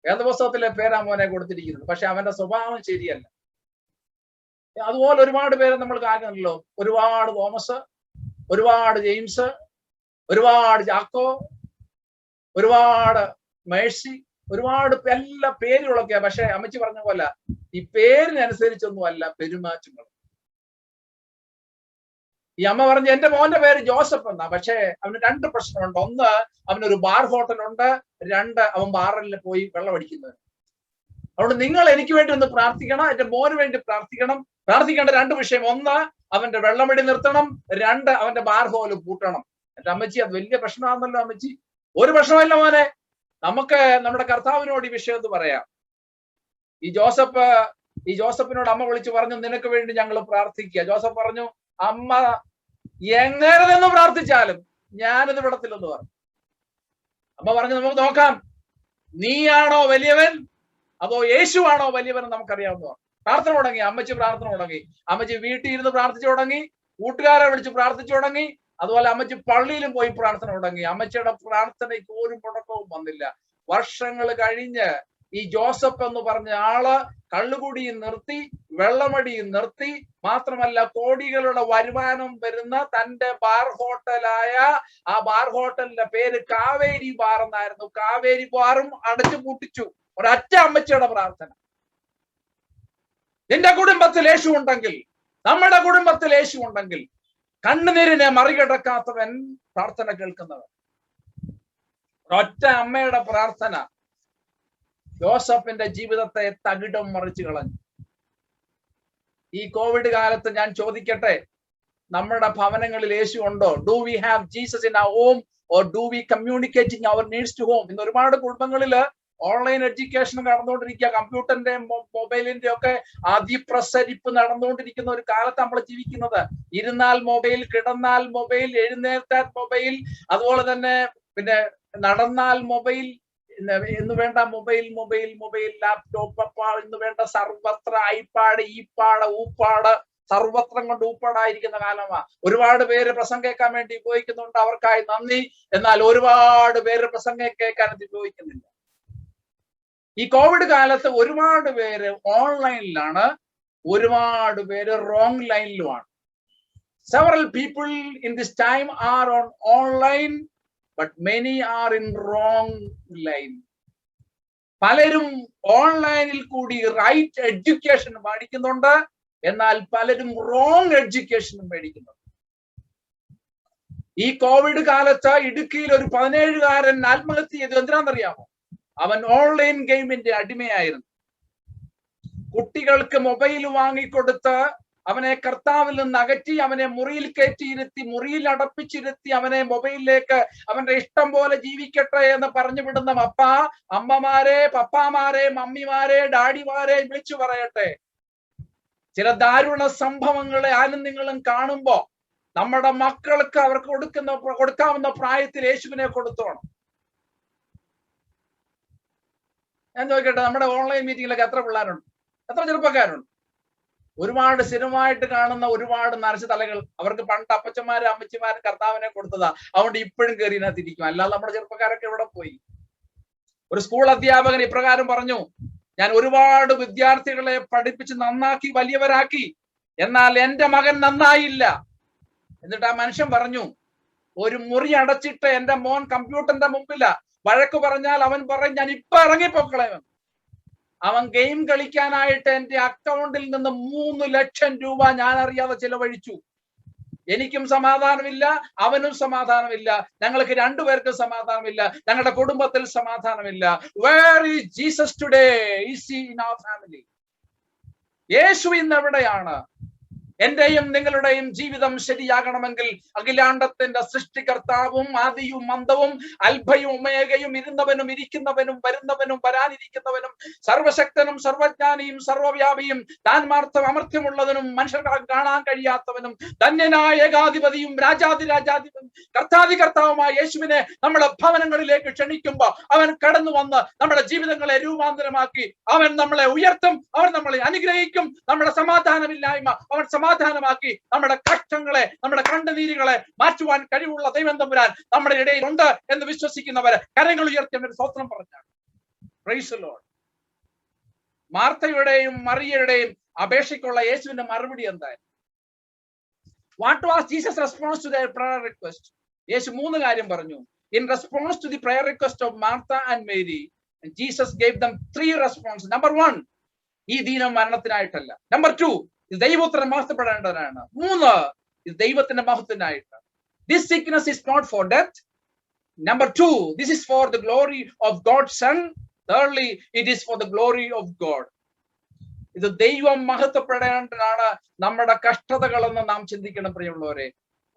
വേദപുസ്തകത്തിലെ പേരാ മോനെ കൊടുത്തിരിക്കുന്നത്, പക്ഷെ അവന്റെ സ്വഭാവം ശരിയല്ല. അതുപോലെ ഒരുപാട് പേര് നമ്മൾ കാണുന്നല്ലോ, ഒരുപാട് തോമസ്, ഒരുപാട് ജെയിംസ്, ഒരുപാട് ജാക്കോ, ഒരുപാട് മേഴ്സി, ഒരുപാട് എല്ലാ പേരുകളൊക്കെയാ. പക്ഷെ അമ്മച്ചി പറഞ്ഞ പോലെ ഈ പേരിനനുസരിച്ചൊന്നും അല്ല പെരുമാറ്റങ്ങൾ. ഈ അമ്മ പറഞ്ഞു, എന്റെ മോന്റെ പേര് ജോസഫ് എന്നാ, പക്ഷെ അവന് 2 പ്രശ്നമുണ്ട്. ഒന്ന്, അവനൊരു ബാർ ഹോട്ടലുണ്ട്. 2, അവൻ ബാറിൽ പോയി വെള്ളം അടിക്കുന്നത്. അതുകൊണ്ട് നിങ്ങൾ എനിക്ക് വേണ്ടി ഒന്ന് പ്രാർത്ഥിക്കണം, എന്റെ മോന് വേണ്ടി പ്രാർത്ഥിക്കണം. പ്രാർത്ഥിക്കേണ്ട 2 വിഷയം. 1, അവന്റെ വെള്ളമടി നിർത്തണം. 2, അവന്റെ ബാർ ഹോല് പൂട്ടണം. എന്റെ അമ്മച്ചി, അത് വലിയ പ്രശ്നമാണെന്നല്ലോ അമ്മച്ചി. ഒരു പ്രശ്നമല്ല മോനെ, നമുക്ക് നമ്മുടെ കർത്താവിനോട് ഈ വിഷയം എന്ന് പറയാം. ഈ ജോസഫിനോട് അമ്മ വിളിച്ചു പറഞ്ഞു, നിനക്ക് വേണ്ടി ഞങ്ങൾ പ്രാർത്ഥിക്കുക. ജോസഫ് പറഞ്ഞു, അമ്മ എങ്ങനെ നിന്ന് പ്രാർത്ഥിച്ചാലും ഞാനിത് വിടത്തില്ലെന്ന് പറഞ്ഞു. അമ്മ പറഞ്ഞു, നമുക്ക് നോക്കാം, നീയാണോ വലിയവൻ അതോ യേശുവാണോ വലിയവൻ നമുക്കറിയാവുന്നതാണ്. പ്രാർത്ഥന തുടങ്ങി. അമ്മച്ചി പ്രാർത്ഥന തുടങ്ങി. അമ്മച്ചി വീട്ടിൽ ഇരുന്ന് പ്രാർത്ഥിച്ചു തുടങ്ങി, കൂട്ടുകാരെ വിളിച്ച് പ്രാർത്ഥിച്ചു തുടങ്ങി. അതുപോലെ അമ്മച്ചി പള്ളിയിലും പോയി പ്രാർത്ഥന തുടങ്ങി. അമ്മച്ചിയുടെ പ്രാർത്ഥനയ്ക്ക് ഒരു മുടക്കവും വന്നില്ല. വർഷങ്ങൾ കഴിഞ്ഞ് ഈ ജോസഫ് എന്ന് പറഞ്ഞ ആള് കള്ളുകുടിയും നിർത്തി, വെള്ളമടിയും നിർത്തി, മാത്രമല്ല കോടികളുടെ വരുമാനം വരുന്ന തന്റെ ബാർ ഹോട്ടലായ ആ ബാർ ഹോട്ടലിന്റെ പേര് കാവേരി ബാർ എന്നായിരുന്നു. കാവേരി ബാറും അടച്ചു പൂട്ടിച്ചു. ഒരൊറ്റ അമ്മച്ചിയുടെ പ്രാർത്ഥന. നിന്റെ കുടുംബത്തിൽ യേശു ഉണ്ടെങ്കിൽ, നമ്മുടെ കുടുംബത്തിൽ യേശു ഉണ്ടെങ്കിൽ, കണ്ണുനീരിനെ മറികടക്കാത്തവൻ പ്രാർത്ഥന കേൾക്കുന്നവൻ. ഒറ്റ അമ്മയുടെ പ്രാർത്ഥന ജോസഫിന്റെ ജീവിതത്തെ തകിടം മറിച്ചു കളഞ്ഞു. ഈ കോവിഡ് കാലത്ത് ഞാൻ ചോദിക്കട്ടെ, നമ്മുടെ ഭവനങ്ങളിൽ യേശു ഉണ്ടോ? Do we have Jesus in our home or do we communicating our needs to home? ഇന്ന് ഒരുപാട് കുടുംബങ്ങളിൽ ഓൺലൈൻ എഡ്യൂക്കേഷൻ നടന്നുകൊണ്ടിരിക്കുക. കമ്പ്യൂട്ടറിന്റെയും മൊബൈലിന്റെ ഒക്കെ അതിപ്രസരിപ്പ് നടന്നുകൊണ്ടിരിക്കുന്ന ഒരു കാലത്ത് നമ്മൾ ജീവിക്കുന്നത്. ഇരുന്നാൽ മൊബൈൽ, കിടന്നാൽ മൊബൈൽ, എഴുന്നേറ്റാൽ മൊബൈൽ, അതുപോലെ തന്നെ പിന്നെ നടന്നാൽ മൊബൈൽ എന്ന് വേണ്ട മൊബൈൽ മൊബൈൽ മൊബൈൽ ലാപ്ടോപ്പ് എന്ന് വേണ്ട സർവത്ര ഐപാഡ്, ഈപ്പാട്, ഊപ്പാട്, സർവത്രം കൊണ്ട് ഊപ്പാടായിരിക്കുന്ന കാലമാണ്. ഒരുപാട് പേര് പ്രസംഗം കേൾക്കാൻ വേണ്ടി ഉപയോഗിക്കുന്നുണ്ട്, അവർക്കായി നന്ദി. എന്നാൽ ഒരുപാട് പേര് പ്രസംഗം കേൾക്കാൻ ഇത് ഉപയോഗിക്കുന്നില്ല. ഈ കോവിഡ് കാലത്ത് ഒരുപാട് പേര് ഓൺലൈനിലാണ്, ഒരുപാട് പേര് wrong ലൈനിലുമാണ്. Several people in this time are on online, but many are in wrong line. പലരും ഓൺലൈനിൽ കൂടി റൈറ്റ് എഡ്യൂക്കേഷൻ പഠിക്കുന്നുണ്ട്, എന്നാൽ പലരും റോങ് എഡ്യൂക്കേഷനും മേടിക്കുന്നുണ്ട്. ഈ കോവിഡ് കാലത്ത് ഇടുക്കിയിൽ ഒരു 17-കാരൻ ആത്മഹത്യ ചെയ്തു. എന്തിനാണെന്നറിയാമോ? അവൻ ഓൺലൈൻ ഗെയിമിന്റെ അടിമയായിരുന്നു. കുട്ടികൾക്ക് മൊബൈൽ വാങ്ങിക്കൊടുത്ത് അവനെ കർത്താവിൽ നിന്ന് അകറ്റി, അവനെ മുറിയിൽ കയറ്റിയിരുത്തി, മുറിയിൽ അടപ്പിച്ചിരുത്തി, അവനെ മൊബൈലിലേക്ക് അവന്റെ ഇഷ്ടം പോലെ ജീവിക്കട്ടെ എന്ന് പറഞ്ഞു വിടുന്ന അമ്മമാരെ, പപ്പാമാരെ, മമ്മിമാരെ, ഡാഡിമാരെ വിളിച്ചു പറയട്ടെ, ചില ദാരുണ സംഭവങ്ങളെ ആരും നിങ്ങളും കാണുമ്പോ നമ്മുടെ മക്കൾക്ക് അവർക്ക് കൊടുക്കാവുന്ന പ്രായത്തിൽ യേശുവിനെ കൊടുത്തോണം. ഞാൻ ചോദിക്കട്ടെ, നമ്മുടെ ഓൺലൈൻ മീറ്റിങ്ങിലൊക്കെ എത്ര പിള്ളേരുണ്ട്, എത്ര ചെറുപ്പക്കാരുണ്ട്? ഒരുപാട് സ്ഥിരമായിട്ട് കാണുന്ന ഒരുപാട് നരച്ച തലകൾ. അവർക്ക് പണ്ട് അപ്പച്ചന്മാരും അമ്മച്ചിമാരും കർത്താവിനെ കൊടുത്തതാ, അതുകൊണ്ട് ഇപ്പോഴും കയറി ഇതിനകത്തിരിക്കും. അല്ലാതെ നമ്മുടെ ചെറുപ്പക്കാരൊക്കെ എവിടെ പോയി? ഒരു സ്കൂൾ അധ്യാപകൻ ഇപ്രകാരം പറഞ്ഞു: ഞാൻ ഒരുപാട് വിദ്യാർത്ഥികളെ പഠിപ്പിച്ച് നന്നാക്കി വലിയവരാക്കി, എന്നാൽ എന്റെ മകൻ നന്നായില്ല. എന്നിട്ട് ആ മനുഷ്യൻ പറഞ്ഞു, ഒരു മുറി അടച്ചിട്ട് എന്റെ മോൻ കമ്പ്യൂട്ടറിന്റെ മുമ്പില വഴക്ക് പറഞ്ഞാൽ അവൻ പറയും, ഞാൻ ഇപ്പൊ ഇറങ്ങിപ്പോക്കളയും. അവൻ ഗെയിം കളിക്കാനായിട്ട് എന്റെ അക്കൗണ്ടിൽ നിന്ന് 3 ലക്ഷം രൂപ ഞാൻ അറിയാതെ ചിലവഴിച്ചു. എനിക്കും സമാധാനമില്ല, അവനും സമാധാനമില്ല, ഞങ്ങൾക്ക് രണ്ടുപേർക്കും സമാധാനമില്ല, ഞങ്ങളുടെ കുടുംബത്തിൽ സമാധാനമില്ല. Where is Jesus today? Is he in our family? യേശു ഇന്ന് എവിടെയാണ്? എന്റെയും നിങ്ങളുടെയും ജീവിതം ശരിയാകണമെങ്കിൽ അഖിലാണ്ടത്തിന്റെ സൃഷ്ടികർത്താവും ആദിയും അന്തവും അൽഭയും ഉമേഗയും ഇരുന്നവനും ഇരിക്കുന്നവനും വരുന്നവനും വരാനിരിക്കുന്നവനും സർവശക്തനും സർവജ്ഞാനിയും സർവവ്യാപിയും താൻമാർത്ഥം അമർത്യമുള്ളവനും മനുഷ്യർക്ക് കാണാൻ കഴിയാത്തവനും ധന്യനായ ഏകാധിപതിയും രാജാധിരാജാധിപതിയും കർത്താവുമായ യേശുവിനെ നമ്മുടെ ഭവനങ്ങളിലേക്ക് ക്ഷണിക്കുമ്പോൾ അവൻ കടന്നു വന്ന് നമ്മുടെ ജീവിതങ്ങളെ രൂപാന്തരമാക്കി അവൻ നമ്മളെ ഉയർത്തും, അവൻ നമ്മളെ അനുഗ്രഹിക്കും. നമ്മുടെ സമാധാനമില്ലായ്മ അവൻ സമാധാനമാക്കി നമ്മുടെ കഷ്ടങ്ങളെ, നമ്മുടെ കണ്ണുനീരുകളെ മാറ്റുവാൻ കഴിവുള്ള ദൈവം തമ്പുരാൻ നമ്മുടെ ഇടയിൽ ഉണ്ട് എന്ന് വിശ്വസിക്കുന്നവര് കരങ്ങൾ ഉയർത്തി ഒരു സ്തോത്രം പറഞ്ഞാണ്. Praise the Lord. മാർത്തയുടെയും മറിയയുടെയും അപേക്ഷയ്ക്കുള്ള യേശുവിന്റെ മറുപടി എന്തായിരുന്നു? What was Jesus response to their prayer request? യേശു 3 കാര്യം പറഞ്ഞു. In response to the prayer request of Martha and Mary, Jesus gave them 3 response. Number 1, ഈ ദീനം മരണത്തിനായിട്ടല്ല. നമ്പർ 2, ഇത് ദൈവത്തിന് മഹത്വപ്പെടേണ്ടതാണ്. 3, ഇത് ദൈവത്തിന്റെ മഹത്വത്തിനായിട്ട്. This sickness is not for death. Number 2, this is for the glory of God's son. Thirdly, it is for the glory of God. ഇത് ദൈവം മഹത്വപ്പെടേണ്ടതാണ് നമ്മുടെ കഷ്ടതകളെന്ന് നാം ചിന്തിക്കണം പ്രിയമുള്ളവരെ.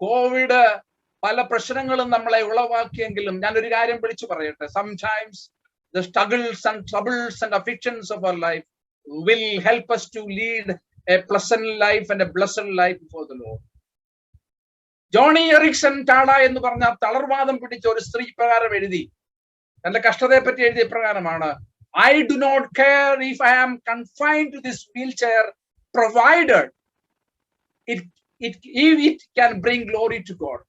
കോവിഡ് പല പ്രശ്നങ്ങളും നമ്മളെ ഉളവാക്കിയെങ്കിലും ഞാൻ ഒരു കാര്യം വിളിച്ചു പറയട്ടെ. Sometimes the struggles and troubles and afflictions of our life will help us to lead a pleasant life and a blessed life before the Lord. Joni Eareckson Tada എന്ന് പറഞ്ഞ തളർവാദം പിടിച്ച ഒരു സ്ത്രീ പ്രകാരം എഴുതി, തന്റെ കഷ്ടതയെ പറ്റി എഴുതിയ പ്രകാരമാണ്: I do not care if I am confined to this wheelchair, provided it can bring glory to God.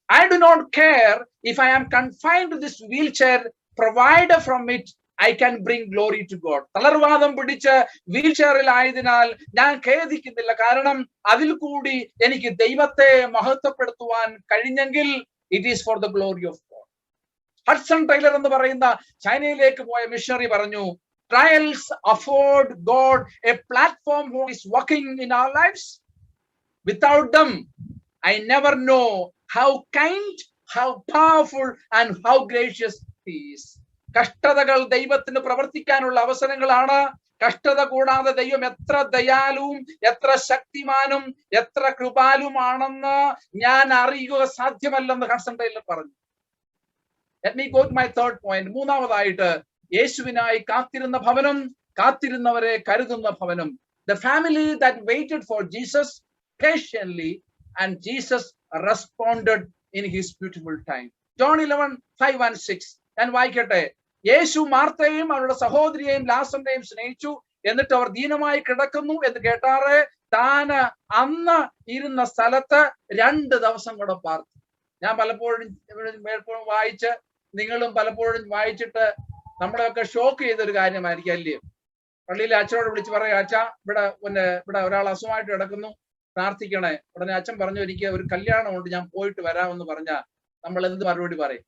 I do not care if I am confined to this wheelchair, provided from it I can bring glory to God. തളർവാദം പിടിച്ച് wheel ചെയറിലായതിനാൽ ഞാൻ ഖേദിക്കുന്നില്ല, കാരണം അതിൽ കൂടി എനിക്ക് ദൈവത്തെ മഹത്വപ്പെടുത്തുവാൻ കഴിഞ്ഞെങ്കിൽ it is for the glory of God. Hudson Taylor എന്ന് പറയുന്ന ചൈനയിലേക്ക് പോയ മിഷണറി പറഞ്ഞു, trials afford God a platform who is working in our lives. Without them, I never know how kind, how powerful and how gracious he is. കഷ്ടതകൾ ദൈവത്തിന് പ്രവർത്തിക്കാനുള്ള അവസരങ്ങളാണ്. കഷ്ടത കൂടാതെ ദൈവം എത്ര ദയാലുവും എത്ര ശക്തിമാനും എത്ര കൃപാലുമാണെന്ന് ഞാൻ അറിയുക സാധ്യമല്ലെന്ന് ഹഡ്സൺ ടൈലർ പറഞ്ഞു. Let me go to my third point. മൂന്നാമതായിട്ട് യേശുവിനായി കാത്തിരുന്ന ഭവനം, കാത്തിരുന്നവരെ കരുതുന്ന ഭവനം. The family that waited for Jesus patiently, and Jesus responded in his beautiful time. John 11:5-6. ഞാൻ വായിക്കട്ടെ. യേശു മാർത്തയെയും അവരുടെ സഹോദരിയെയും ലാസറിനെയും സ്നേഹിച്ചു. എന്നിട്ട് അവർ ദീനമായി കിടക്കുന്നു എന്ന് കേട്ടാറെ താന് അന്ന് ഇരുന്ന സ്ഥലത്ത് 2 ദിവസം കൂടെ പാർത്തു. ഞാൻ പലപ്പോഴും വായിച്ച്, നിങ്ങളും പലപ്പോഴും വായിച്ചിട്ട് നമ്മളെയൊക്കെ ഷോക്ക് ചെയ്തൊരു കാര്യമായിരിക്കും അല്ലേ? പള്ളിയിലെ അച്ഛനോട് വിളിച്ച് പറയാം, അച്ഛാ ഇവിടെ ഒരാൾ അസുഖമായിട്ട് കിടക്കുന്നു, പ്രാർത്ഥിക്കണേ. ഉടനെ അച്ഛൻ പറഞ്ഞു, എനിക്ക് ഒരു കല്യാണമുണ്ട്, ഞാൻ പോയിട്ട് വരാമെന്ന് പറഞ്ഞാൽ നമ്മൾ എന്ത് മറുപടി പറയും?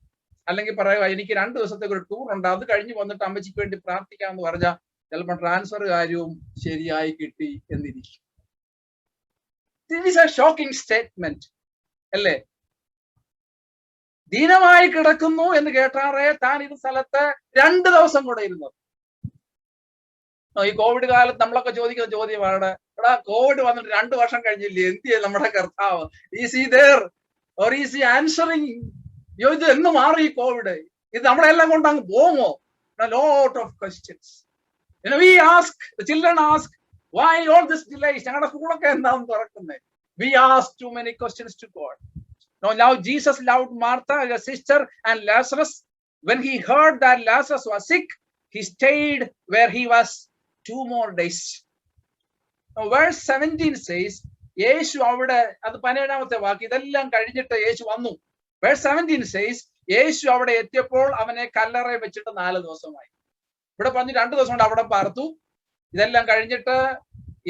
അല്ലെങ്കിൽ പറയുക, എനിക്ക് 2 ദിവസത്തേക്ക് ഒരു ടൂർ ഉണ്ട്, അത് കഴിഞ്ഞ് വന്നിട്ട് അമ്മച്ചിക്ക് വേണ്ടി പ്രാർത്ഥിക്കാമെന്ന് പറഞ്ഞാൽ ചിലപ്പോൾ ട്രാൻസ്ഫർ കാര്യവും ശരിയായി കിട്ടി എന്നിരിക്കും. This is a shocking statement അല്ലേ? ദീനമായി കിടക്കുന്നു എന്ന് കേട്ടാറേ താൻ ഇത് സ്ഥലത്ത് 2 ദിവസം കൂടെ ഇരുന്നു. ഈ കോവിഡ് കാലത്ത് നമ്മളൊക്കെ ചോദിക്കുന്ന ചോദ്യമാണ്, എടാ കോവിഡ് വന്നിട്ട് 2 വർഷം കഴിഞ്ഞില്ലേ, എന്ത് ചെയ്യും നമ്മുടെ കർത്താവ്? Is he there or is he answering? ഇത് എന്ന് മാറി ഈ കോവിഡ്? ഇത് നമ്മളെല്ലാം കൊണ്ട് അങ്ങ് പോമോ? Lot of questions. We ask, the children ask, why all this delays? ഞങ്ങളുടെ സ്കൂളൊക്കെ എന്താണെന്ന് തുറക്കുന്നത്? We ask too many questions to God. Now Jesus loved Martha, her sister, and Lazarus. When he heard that Lazarus was sick, he stayed where he was 2 more days. Now verse 17 says, യേശു അവിടെ, അത് 17ാമത്തെ വാക്യം, ഇതെല്ലാം കഴിഞ്ഞിട്ട് യേശു വന്നു. Verse 17 says, യേശു അവിടെ എത്തിയപ്പോൾ അവനെ കല്ലറയിൽ വെച്ചിട്ട് 4 ദിവസമായി. ഇവിടെ പറഞ്ഞു 2 ദിവസം കൊണ്ട് അവിടെ പാർത്തു. ഇതെല്ലാം കഴിഞ്ഞിട്ട്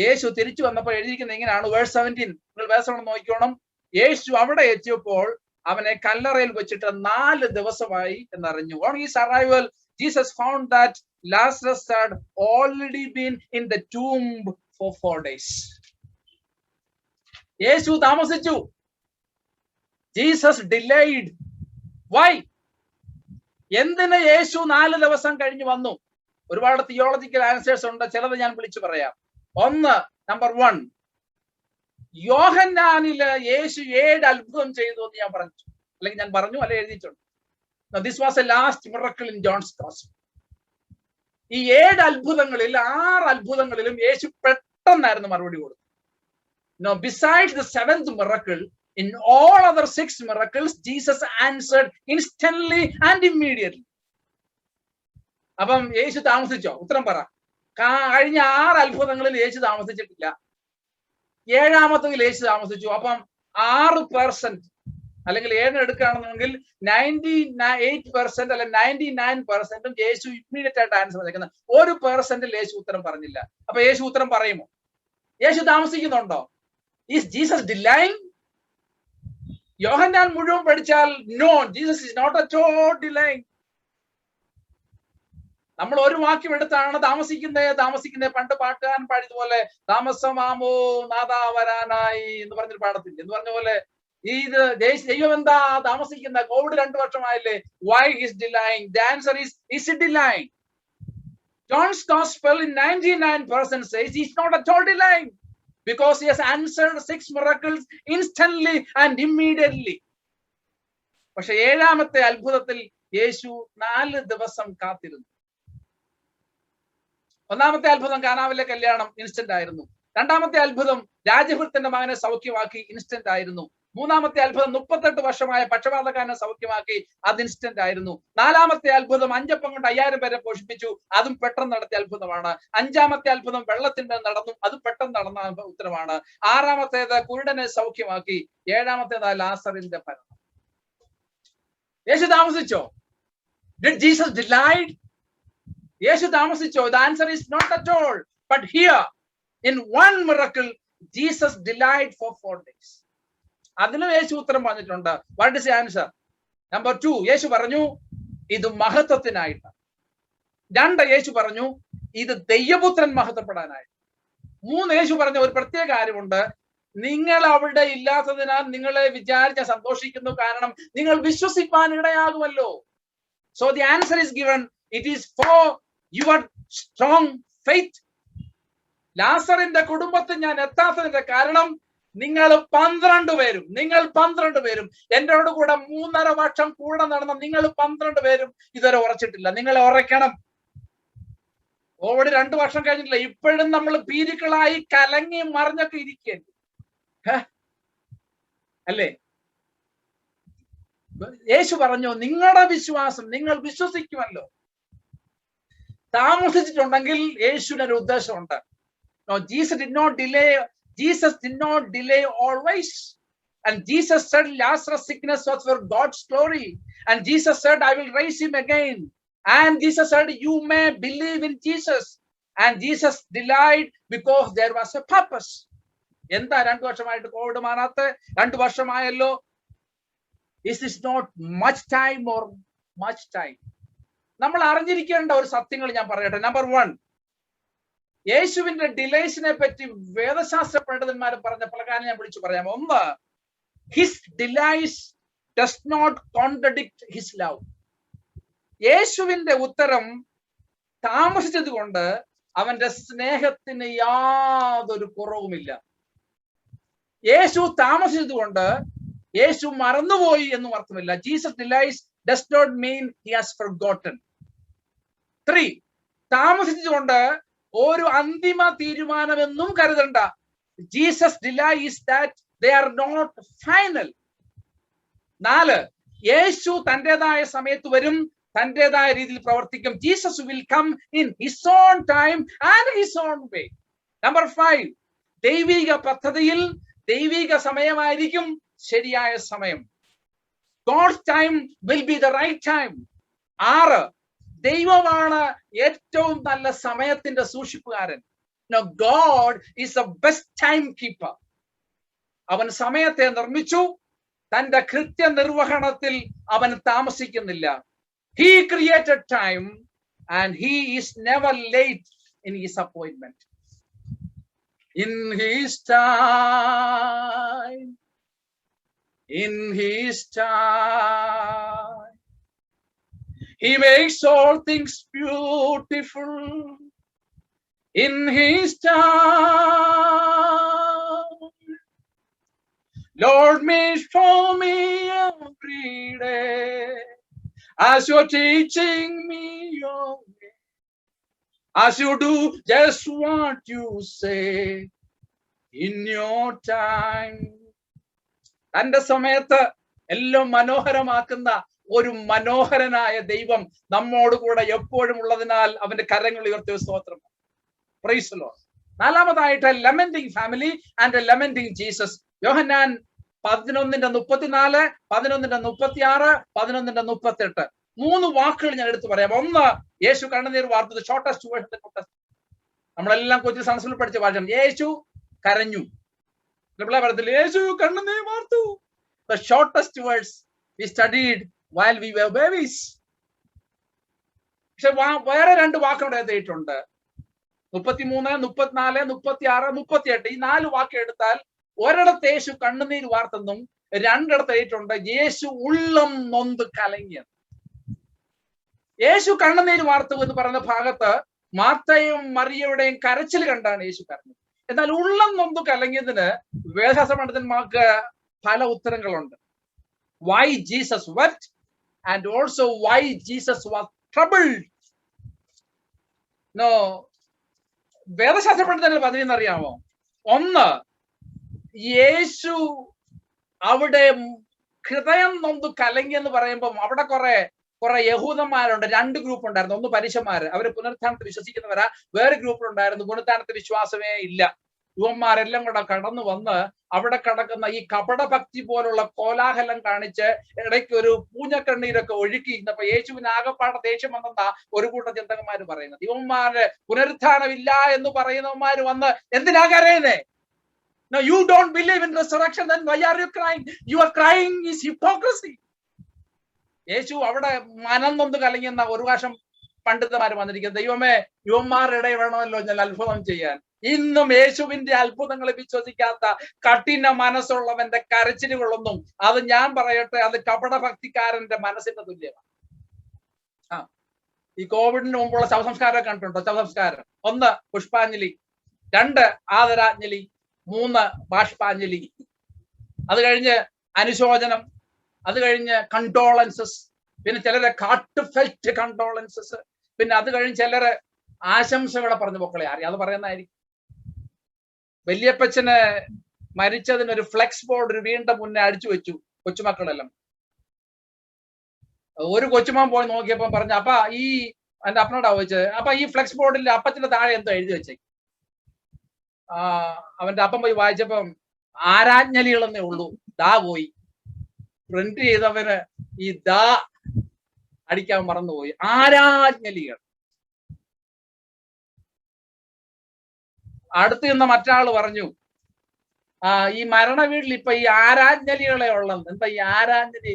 യേശു തിരിച്ചു വന്നപ്പോൾ എഴുതിയിരിക്കുന്നത് ഇങ്ങനെയാണ്. വേഴ്സ് 17 നിങ്ങൾ വേഴ്സ് നോക്കിക്കോണം. യേശു അവിടെ എത്തിയപ്പോൾ അവനെ കല്ലറയിൽ വെച്ചിട്ട് 4 ദിവസമായി എന്നറിഞ്ഞു. On his arrival, Jesus found that Lazarus had already been in the tomb for 4 days. യേശു താമസിച്ചു. Jesus delayed. Why? എന്തിന് യേശു 4 ദിവസം കഴിഞ്ഞ് വന്നു? ഒരുപാട് തിയോളജിക്കൽ ആൻസേഴ്സ് ഉണ്ട്, ചിലത് ഞാൻ വിളിച്ചു പറയാം. ഒന്ന്, നമ്പർ 1, യോഹന്നാനില് യേശു 7 അത്ഭുതം ചെയ്തു എന്ന് ഞാൻ പറഞ്ഞു, അല്ലെങ്കിൽ ഞാൻ പറഞ്ഞു, അല്ലെ എഴുതിയിട്ടുണ്ട്. This was a last miracle in John's gospel. ഈ 7 അത്ഭുതങ്ങളിൽ 6 അത്ഭുതങ്ങളിലും യേശു പെട്ടെന്നായിരുന്നു മറുപടി കൊടുത്തു. Now besides the 7th miracle, in all other 6 miracles, Jesus answered instantly and immediately. അപ്പം യേശു താമസിച്ചോ? ഉത്തരം പറ. കഴിഞ്ഞ 6 അത്ഭുതങ്ങളിൽ യേശു താമസിച്ചിട്ടില്ല. 7ാമത്തതിൽ യേശു താമസിച്ചു. അപ്പം 6% അല്ലെങ്കിൽ 7 എടുക്കുകയാണെന്നുണ്ടെങ്കിൽ 98% അല്ലെ 99% യേശു ഇമ്മീഡിയറ്റ് ആയിട്ട് ആൻസർ പറഞ്ഞിരിക്കുന്നത്. 1% യേശു ഉത്തരം പറഞ്ഞില്ല. അപ്പൊ യേശു ഉത്തരം പറയുമോ? യേശു താമസിക്കുന്നുണ്ടോ? Is Jesus delaying? യോഹന്നാൻ മുഴുവൻ പഠിച്ചാൽ no, Jesus is not at all delaying. നമ്മൾ ഒരു വാക്യം എടുത്താണ് താമസിക്കുന്നേ. പണ്ട് പാട്ടുകാരൻ പാടിയതുപോലെ താമസമാമോ നാദാ വരാനായി എന്ന് പറഞ്ഞൊരു പാടത്തില്ല. എന്ന് പറഞ്ഞ പോലെ ഇത് ദൈവം എന്താ താമസിക്കുന്ന? Covid 2 വർഷമായില്ലേ? Why is delaying? The answer is it delaying? John's gospel in 99% says he's not at all delaying, because he has answered 6 miracles instantly and immediately. പക്ഷെ 7ാമത്തെ അത്ഭുതത്തിൽ യേശു 4 ദിവസം കാത്തിരുന്നു. 1ാമത്തെ അത്ഭുതം കാനാവിലെ കല്യാണം ഇൻസ്റ്റന്റ് ആയിരുന്നു. 2ാമത്തെ അത്ഭുതം രാജഭൃത്യന്റെ മകനെ സൗഖ്യമാക്കി, ഇൻസ്റ്റന്റ് ആയിരുന്നു. 3ാമത്തെ അത്ഭുതം 38 വർഷമായ പക്ഷപാതക്കാരനെ സൗഖ്യമാക്കി, അത് ഇൻസ്റ്റന്റ് ആയിരുന്നു. 4ാമത്തെ അത്ഭുതം 5 അപ്പം കൊണ്ട് 5000 പേരെ പോഷിപ്പിച്ചു, അതും പെട്ടെന്ന് നടത്തിയ അത്ഭുതമാണ്. 5ാമത്തെ അത്ഭുതം വെള്ളത്തിന്റെ നടന്നു, അത് പെട്ടെന്ന് നടന്ന ഉത്തരമാണ്. 6ാമത്തേത് കുരുടനെ സൗഖ്യമാക്കി. 7ാമത്തേത് ലാസറിന്റെ മരണം. യേശു താമസിച്ചോ? Did Jesus delay? Yeshu താമസിച്ചോ? The answer is not at all. But here in 1 miracle, Jesus delayed for 4 days. അതിനും യേശു ഉത്തരം പറഞ്ഞിട്ടുണ്ട്. What is the answer? Number 2, യേശു പറഞ്ഞു ഇത് മഹത്വത്തിനായിട്ട്. 2, യേശു പറഞ്ഞു ഇത് ദൈവപുത്രൻ മഹത്വപ്പെടാനായിട്ട്. 3, യേശു പറഞ്ഞ ഒരു പ്രത്യേക കാര്യമുണ്ട്. നിങ്ങൾ അവിടെ ഇല്ലാത്തതിനാൽ നിങ്ങളെ വിചാരിച്ച് സന്തോഷിക്കുന്നു, കാരണം നിങ്ങൾ വിശ്വസിപ്പാൻ ഇടയാകുമല്ലോ. So the answer is given. It is for your strong faith. ലാസറിന്റെ കുടുംബത്തിൽ ഞാൻ എത്താത്തതിന്റെ കാരണം നിങ്ങൾ 12 പേരും എന്നോട് കൂടെ 3.5 വർഷം കൂടെ നടന്ന നിങ്ങൾ 12 പേരും ഇതുവരെ ഉറച്ചിട്ടില്ല. നിങ്ങളെ ഉറയ്ക്കണം. കോവിഡ് 2 വർഷം കഴിഞ്ഞിട്ടില്ല, ഇപ്പോഴും നമ്മൾ ഭീരുക്കളായി കലങ്ങി മറിഞ്ഞൊക്കെ ഇരിക്കുകയല്ലേ അല്ലേ? യേശു പറഞ്ഞു, നിങ്ങളുടെ വിശ്വാസം, നിങ്ങൾ വിശ്വസിക്കുമല്ലോ. താമസിച്ചിട്ടുണ്ടെങ്കിൽ യേശുവിന് ഒരു ഉദ്ദേശമുണ്ട്. No, Jesus did not delay always. And Jesus said Lazarus' sickness was for God's glory. And Jesus said, I will raise him again. And Jesus said, you may believe in Jesus. And Jesus delayed because there was a purpose. എന്താ 2 വർഷമായിട്ട് Covid മാറാത്ത? 2 വർഷമായല്ലോ. Is this not much time or much time? നമ്മൾ അറിഞ്ഞിരിക്കേണ്ട ഒരു സത്യങ്ങൾ ഞാൻ പറയട്ടെ. Number 1, യേശുവിന്റെ ഡിലേസിനെ പറ്റി വേദശാസ്ത്ര പണ്ഡിതന്മാർ പറഞ്ഞ പല കാര്യം ഞാൻ വിളിച്ചു പറയാം. 1, his delays does not contradict his love. യേശുവിന്റെ ഉത്തരം താമസിച്ചത് കൊണ്ട് അവന്റെ സ്നേഹത്തിന് യാതൊരു കുറവുമില്ല. യേശു താമസിച്ചത് കൊണ്ട് യേശു മറന്നുപോയി എന്നും അർത്ഥമില്ല. Jesus delays does not mean he has forgotten. 3, താമസിച്ചുകൊണ്ട് ഒരു അന്തിമ തീരുമാനമെന്നും കരുതണ്ട. Jesus delay is that they are not final. 4, യേശു തന്റേതായ സമയത്ത് വരും, തന്റേതായ രീതിയിൽ പ്രവർത്തിക്കും. Jesus will come in his own time and his own way. Number 5, ദൈവിക പദ്ധതിയിൽ ദൈവിക സമയമായിരിക്കും ശരിയായ സമയം. God's time will be the right time. 6, ദൈവമാണ് ഏറ്റവും നല്ല സമയത്തിന്റെ സൂക്ഷിപ്പുകാരൻ. Now God is the best timekeeper. അവൻ സമയത്തെ നിർമ്മിച്ചു, തന്റെ കൃത്യ നിർവഹണത്തിൽ അവൻ താമസിക്കുന്നില്ല. He created time and he is never late in his appointment. In his time, in his time, he makes all things beautiful. In his time, Lord, show me every day as you're teaching me your way, as you do just what you say in your time. തന്റെ സമയത്ത് എല്ലാം മനോഹരമാക്കുന്ന ഒരു മനോഹരനായ ദൈവം നമ്മോട് കൂടെ എപ്പോഴും ഉള്ളതിനാൽ അവന്റെ കരങ്ങൾ ഉയർത്തിയ സ്തോത്രം. Praise the Lord. 4-മതായിട്ട് lamenting family and lamenting Jesus. Yohannan 11:34, 11:36, 11:38 3 വാക്കുകൾ ഞാൻ എടുത്തു പറയാം. 1, യേശു കണ്ണുനീർ വാർത്തത്. Shortest version. നമ്മളെല്ലാം കൊച്ചു സംസ്കൃതത്തിൽ പഠിച്ച ഭാഷ. യേശു കരഞ്ഞു. പറയത്തില്ല യേശു കണ്ണുനീർ വാർത്തു. The shortest words we studied while we were babies. പക്ഷെ വേറെ 2 വാക്കുകൾ എഴുതിയിട്ടുണ്ട്. 33, 34, 36, 38 ഈ 4 വാക്ക് എടുത്താൽ ഒരിടത്ത് യേശു കണ്ണുനീർ വാർത്തെന്നും 2 എഴുതിയിട്ടുണ്ട് യേശു ഉള്ളം നൊന്ത് കലങ്ങിയത്. യേശു കണ്ണുനീർ വാർത്തു എന്ന് പറയുന്ന ഭാഗത്ത് മാർത്തയും മറിയയുടെയും കരച്ചിൽ കണ്ടാണ് യേശു കരഞ്ഞത്. എന്നാൽ ഉള്ളം നൊന്ത് കലങ്ങിയതിന് വേദശാസ്ത്ര പണ്ഡിതന്മാർക്ക് പല ഉത്തരങ്ങളുണ്ട്. Why Jesus wept and also why Jesus was troubled. No, വേദശാസ്ത്ര പണ്ഡിതന്മാർ പറഞ്ഞറിയാമോ? 1, യേശു അവിടെ ഹൃദയം നൊന്ത് കലങ്ങി എന്ന് പറയുമ്പോൾ അവിടെ കുറെ യഹൂദന്മാരുണ്ട്. 2 ഗ്രൂപ്പ് ഉണ്ടായിരുന്നു. 1 പരീശന്മാര്, അവര് പുനരുത്ഥാനത്തിൽ വിശ്വസിക്കുന്നവരാ. വേറെ ഗ്രൂപ്പിലുണ്ടായിരുന്നു പുനരുത്ഥാനത്തിൽ വിശ്വാസമേ ഇല്ല. യുവന്മാരെല്ലാം കൂടെ കടന്നു വന്ന് അവിടെ കിടക്കുന്ന ഈ കപടഭക്തി പോലുള്ള കോലാഹലം കാണിച്ച് ഇടയ്ക്ക് ഒരു പൂഞ്ഞക്കണ്ണീരൊക്കെ ഒഴുക്കി. ഇന്നപ്പോ യേശുവിന് ആകപ്പാടെ ദേഷ്യം വന്നെന്നാ ഒരു കൂട്ടം ചിന്തകന്മാര് പറയുന്നത്. യുവന്മാര് പുനരുത്ഥാനമില്ല എന്ന് പറയുന്നവന്മാര് വന്ന് എന്തിനാ കരയുന്നേ? No, you don't believe in resurrection, then why are you crying? Your crying is hypocrisy. യേശു അവിടെ മനം നൊന്ത് കലങ്ങിയെന്ന ഒരു വർഷം പണ്ഡിതന്മാര് വന്നിരിക്കുന്നത്. ദൈവമേ, യുവന്മാരുടെ ഇടയിൽ വേണമല്ലോ ഞാൻ അത്ഭുതം ചെയ്യാൻ. ഇന്നും യേശുവിന്റെ അത്ഭുതങ്ങളെ വിശ്വസിക്കാത്ത കഠിന മനസ്സുള്ളവന്റെ കരച്ചിലുകളൊന്നും, അത് ഞാൻ പറയട്ടെ, അത് കപടഭക്തിക്കാരന്റെ മനസ്സിന്റെ തുല്യമാണ്. ഈ കോവിഡിന് മുമ്പുള്ള ശവസംസ്കാരം കണ്ടിട്ടുണ്ടോ? ശവസംസ്കാരം 1 പുഷ്പാഞ്ജലി, 2 ആദരാഞ്ജലി, 3 ബാഷ്പാഞ്ജലി, അത് കഴിഞ്ഞ് അനുശോചനം, അത് കഴിഞ്ഞ് കണ്ടോളൻസസ്, പിന്നെ ചിലരെ കാർട്ട് ഫെൽറ്റ് കണ്ടോളൻസസ്, പിന്നെ അത് കഴിഞ്ഞ് ചിലര് ആശംസകളെ പറഞ്ഞു പൊക്കളെ അറിയാതെ പറയുന്നതായിരിക്കും. വല്യപ്പച്ചന് മരിച്ചതിനൊരു ഫ്ലെക്സ് ബോർഡ് വീണ്ടും മുന്നേ അടിച്ചു വെച്ചു കൊച്ചുമക്കളെല്ലാം. ഒരു കൊച്ചുമാൻ പോയി നോക്കിയപ്പോ പറഞ്ഞു, അപ്പ ഈ എന്റെ അപ്പനോടാ ചോദിച്ചത്, അപ്പൊ ഈ ഫ്ലെക്സ് ബോർഡിൽ അപ്പത്തിന്റെ താഴെ എന്തോ എഴുതി വെച്ചേ? അവന്റെ അപ്പം പോയി വായിച്ചപ്പം ആരാജ്ഞലികളെന്നേ ഉള്ളൂ, ദാ പോയി. പ്രിന്റ് ചെയ്തവന് ഈ ദാ അടിക്കാൻ മറന്നുപോയി. ആരാജ്ഞലികൾ. അടുത്ത് നിന്ന മറ്റാള് പറഞ്ഞു, ഈ മരണ വീട്ടിൽ ഇപ്പൊ ഈ ആരാജ്ഞലികളെ ഉള്ളത്. എന്താ ഈ ആരാജ്ഞലി?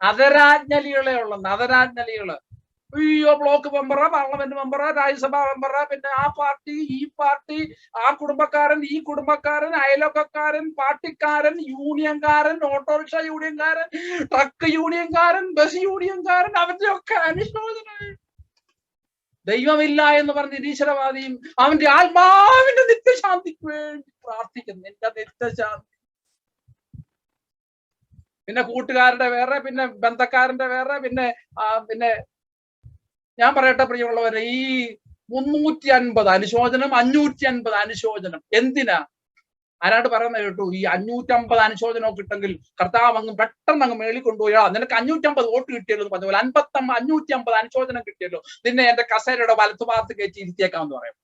അതരാജ്ഞലികളെ ഉള്ളത്. അതരാജ്ഞലികള്. അയ്യോ, ബ്ലോക്ക് മെമ്പറാ, പാർലമെന്റ് മെമ്പറാ, രാജ്യസഭാ മെമ്പറാ, പിന്നെ ആ പാർട്ടി, ഈ പാർട്ടി, ആ കുടുംബക്കാരൻ, ഈ കുടുംബക്കാരൻ, അയൽവക്കക്കാരൻ, പാർട്ടിക്കാരൻ, യൂണിയൻകാരൻ, ഓട്ടോറിക്ഷ യൂണിയൻകാരൻ, ട്രക്ക് യൂണിയൻകാരൻ, ബസ് യൂണിയൻകാരൻ, അവന്റെ ഒക്കെ അനുശോചന. ദൈവമില്ല എന്ന് പറഞ്ഞ് നിരീശ്വരവാദിയും അവന്റെ ആത്മാവിന്റെ നിത്യശാന്തിക്ക് വേണ്ടി പ്രാർത്ഥിക്കുന്നു. എന്റെ നിത്യശാന്തി. പിന്നെ കൂട്ടുകാരുടെ വേറെ, പിന്നെ ബന്ധക്കാരന്റെ വേറെ, പിന്നെ ഞാൻ പറയട്ടെ പ്രിയമുള്ളവരെ, ഈ 350 അനുശോചനം, 550 അനുശോചനം എന്തിനാ? ആരാണ്ട് പറയുന്നത് കേട്ടു, ഈ 550 അനുശോചനം കിട്ടെങ്കിൽ കർത്താവ് അങ്ങ് പെട്ടെന്ന് അങ്ങ് മേളിൽ കൊണ്ടുപോയാ നിനക്ക് 550 വോട്ട് കിട്ടിയല്ലോ എന്ന് പറഞ്ഞ പോലെ 550 അനുശോചനം കിട്ടിയല്ലോ, നിന്നെ എന്റെ കസേരയുടെ വലത്തുഭാഗത്ത് കയറ്റി ഇരുത്തിയേക്കാമെന്ന് പറയാം.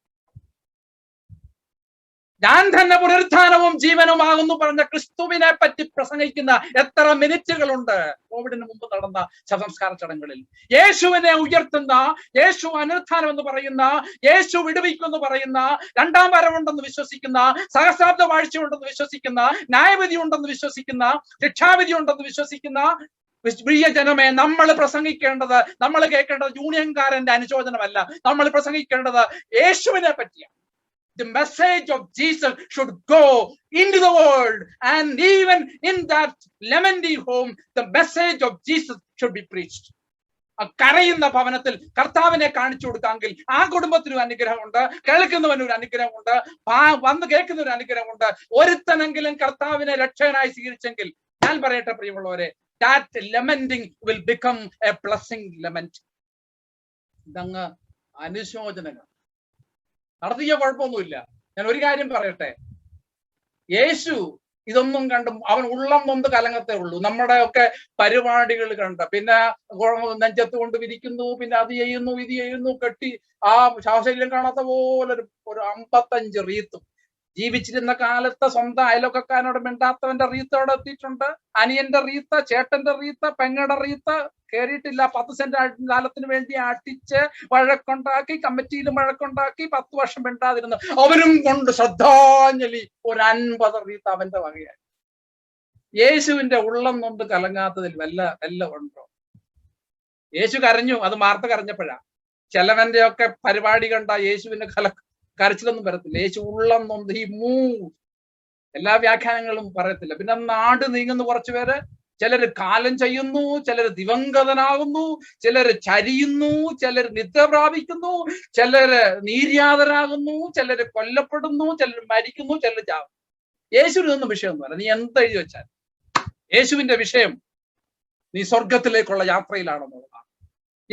ഞാൻ തന്നെ പുനരുത്ഥാനവും ജീവനുമാകുന്നു പറഞ്ഞ ക്രിസ്തുവിനെ പറ്റി പ്രസംഗിക്കുന്ന എത്ര മിനിറ്റുകളുണ്ട് കോവിഡിന് മുമ്പ് നടന്ന ശവസംസ്കാര ചടങ്ങുകളിൽ. യേശുവിനെ ഉയർത്തുന്ന, യേശു അനുത്ഥാനം എന്ന് പറയുന്ന, യേശു വിടുവിക്കുമെന്ന് പറയുന്ന, രണ്ടാം വരവുണ്ടെന്ന് വിശ്വസിക്കുന്ന, സഹസ്രാബ്ദ വാഴ്ചയുണ്ടെന്ന് വിശ്വസിക്കുന്ന, ന്യായവിധി ഉണ്ടെന്ന് വിശ്വസിക്കുന്ന, ശിക്ഷാവിധി ഉണ്ടെന്ന് വിശ്വസിക്കുന്ന പ്രിയ ജനമേ, നമ്മൾ പ്രസംഗിക്കേണ്ടത്, നമ്മൾ കേൾക്കേണ്ടത് യൂണിയൻകാരന്റെ അനുശോചനമല്ല. നമ്മൾ പ്രസംഗിക്കേണ്ടത് യേശുവിനെ പറ്റിയാണ്. The message of Jesus should go into the world, and even in that lamenting home, the message of Jesus should be preached. കരയുന്ന ഭവനത്തിൽ കർത്താവിനെ കാണിച്ചു കൊടുക്കാമെങ്കിൽ ആ കുടുംബത്തിനും അനുഗ്രഹമുണ്ട്, കേൾക്കുന്നവനും ഒരു അനുഗ്രഹമുണ്ട്, വന്ന് കേൾക്കുന്ന ഒരു അനുഗ്രഹമുണ്ട്. ഒരുത്തനെങ്കിലും കർത്താവിനെ രക്ഷകനായി സ്വീകരിച്ചെങ്കിൽ ഞാൻ പറയട്ടെ പ്രിയമുള്ളവരെ, that lamenting will become a blessing lament. ഇതങ്ങ് അനുശോചനങ്ങൾ നടത്തിയ കുഴപ്പമൊന്നുമില്ല. ഞാൻ ഒരു കാര്യം പറയട്ടെ, യേശു ഇതൊന്നും കണ്ടും അവൻ ഉള്ളം നൊന്ത് കലങ്ങത്തേ ഉള്ളൂ. നമ്മുടെ ഒക്കെ പരിപാടികൾ കണ്ട പിന്നെ നെഞ്ചത്ത് കൊണ്ട് വിരിക്കുന്നു, പിന്നെ അത് ചെയ്യുന്നു, ഇത് ചെയ്യുന്നു, കെട്ടി ആ ശവശല്യം കാണാത്ത പോലെ ഒരു 55 റീത്തും. ജീവിച്ചിരുന്ന കാലത്ത് സ്വന്തം അയലൊക്കാരനോട് മിണ്ടാത്തവന്റെ റീത്ത് അവിടെ എത്തിയിട്ടുണ്ട്. അനിയന്റെ റീത്ത്, ചേട്ടന്റെ റീത്ത്, പെങ്ങടെ റീത്ത് കയറിയിട്ടില്ല. 10 സെന്റ് കാലത്തിന് വേണ്ടി അടിച്ച് വഴക്കുണ്ടാക്കി, കമ്മിറ്റിയിലും വഴക്കുണ്ടാക്കി, 10 വർഷം മിണ്ടാതിരുന്നു. അവരും കൊണ്ട് ശ്രദ്ധാഞ്ജലി ഒരു 50 റീത്ത് അവന്റെ വകയായി. യേശുവിന്റെ ഉള്ളം കൊണ്ട് കലങ്ങാത്തതിൽ വല്ല ഉണ്ടോ? യേശു കരഞ്ഞു, അത് മാർത്ത കരഞ്ഞപ്പോഴാ. ചിലവന്റെ ഒക്കെ പരിപാടി കണ്ട യേശുവിന്റെ കരച്ചിലൊന്നും വരത്തില്ല. യേശു ഉള്ളം നൊന്ത് ഈ എല്ലാ വ്യാഖ്യാനങ്ങളും പറയത്തില്ല. പിന്നെ നാട് നീങ്ങുന്ന കുറച്ചു പേര്, ചിലര് കാലം ചെയ്യുന്നു, ചിലര് ദിവംഗതനാകുന്നു, ചിലര് ചരിയുന്നു, ചിലര് നിദ്ര പ്രാപിക്കുന്നു, ചിലര് നീര്യാതരാകുന്നു, ചിലര് കൊല്ലപ്പെടുന്നു, ചിലര് മരിക്കുന്നു, ചിലര് ചാവും. യേശുവിനൊന്നും വിഷയമൊന്നുമല്ല. നീ എന്തെഴുതി വെച്ചാൽ യേശുവിന്റെ വിഷയം നീ സ്വർഗത്തിലേക്കുള്ള യാത്രയിലാണെന്നുള്ളതാണ്.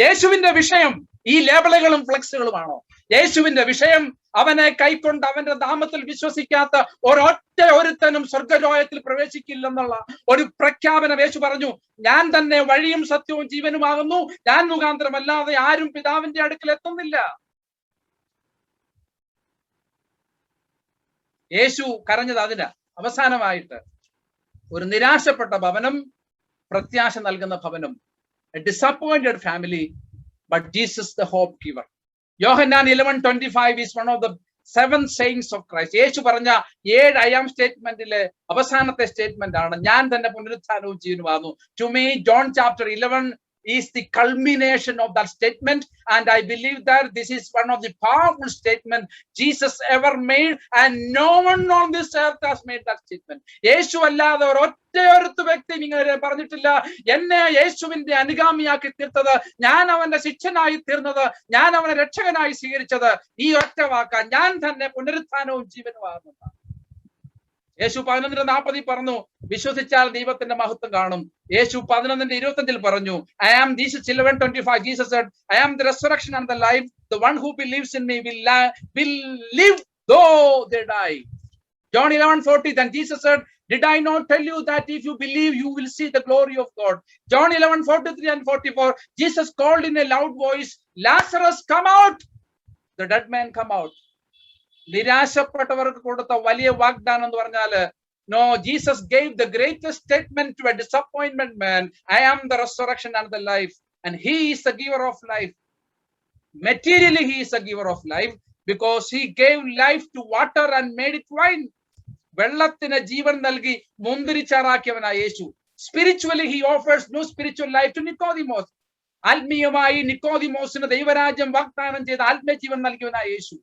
യേശുവിന്റെ വിഷയം ഈ ലേബലുകളും ഫ്ലെക്സുകളുമാണോ? യേശുവിന്റെ വിഷയം അവനെ കൈക്കൊണ്ട് അവന്റെ നാമത്തിൽ വിശ്വസിക്കാത്ത ഒരുത്തനും സ്വർഗലോകത്തിൽ പ്രവേശിക്കില്ലെന്നുള്ള ഒരു പ്രഖ്യാപനം യേശു പറഞ്ഞു. ഞാൻ തന്നെ വഴിയും സത്യവും ജീവനുമാകുന്നു, ഞാൻ മുഖാന്തരമല്ലാതെ ആരും പിതാവിന്റെ അടുക്കൽ എത്തുന്നില്ല. യേശു കരഞ്ഞത് അതിന് അവസാനമായിട്ട് ഒരു നിരാശപ്പെട്ട ഭവനം, പ്രത്യാശ നൽകുന്ന ഭവനം. A disappointed family, but Jesus the hope giver. Yohannan 11:25 is one of the 7 sayings of Christ. യേശു പറഞ്ഞ 7 I am സ്റ്റേറ്റ്മെന്റിലെ അവസാനത്തെ സ്റ്റേറ്റ്മെന്റ് ആണ്, ഞാൻ തന്നെ പുനരുത്ഥാനവും ജീവനുമാകുന്നു. To me, John chapter 11 is the culmination of that statement, and I believe that this is one of the powerful statements Jesus ever made, and no one on this earth has made that statement. യേശു അല്ലാതെ ഒരൊറ്റ വ്യക്തി ഇങ്ങനെ പറഞ്ഞിട്ടില്ല, എന്നെ യേശുവിന്റെ അനുഗാമിയാക്കി തീർത്തത്, ഞാൻ അവന്റെ ശിഷ്യനായി തീർന്നത്, ഞാൻ അവനെ രക്ഷകനായി സ്വീകരിച്ചത് ഈ ഒറ്റ വാക്ക, ഞാൻ തന്നെ പുനരുത്ഥാനവും ജീവനുമാകുന്നതാണ്. യേശു 11:40 പറഞ്ഞു, വിശ്വസിച്ചാൽ ദൈവത്തിന്റെ മഹത്വം കാണും. യേശു 11:25 പറഞ്ഞു, I am Jesus. 11:25 Jesus said, I am the resurrection and the life. The one who believes in me will live though they die. John 11:40, then Jesus said, did I not tell you that if you believe, you will see the glory of God? John 11:43 and 44, Jesus called in a loud voice, Lazarus, come out. The dead man come out. നിരാശപ്പെട്ടവർക്ക് കൊടുത്ത വലിയ വാഗ്ദാനം എന്ന് പറഞ്ഞാല്, no, Jesus gave the greatest statement to a disappointment man. I am the resurrection and the life, and he is the giver of life. Materially he is the giver of life because he gave life to water and made it wine. വെള്ളത്തിന് ജീവൻ നൽകി മുന്തിരിച്ചാറാക്കിയവനായ യേശു. Spiritually he offers new spiritual life to Nicodemus. ആത്മീയമായി നിക്കോദിമോസിന് ദൈവരാജ്യം വാഗ്ദാനം ചെയ്ത ആത്മജീവൻ നൽകിയവനായ യേശു.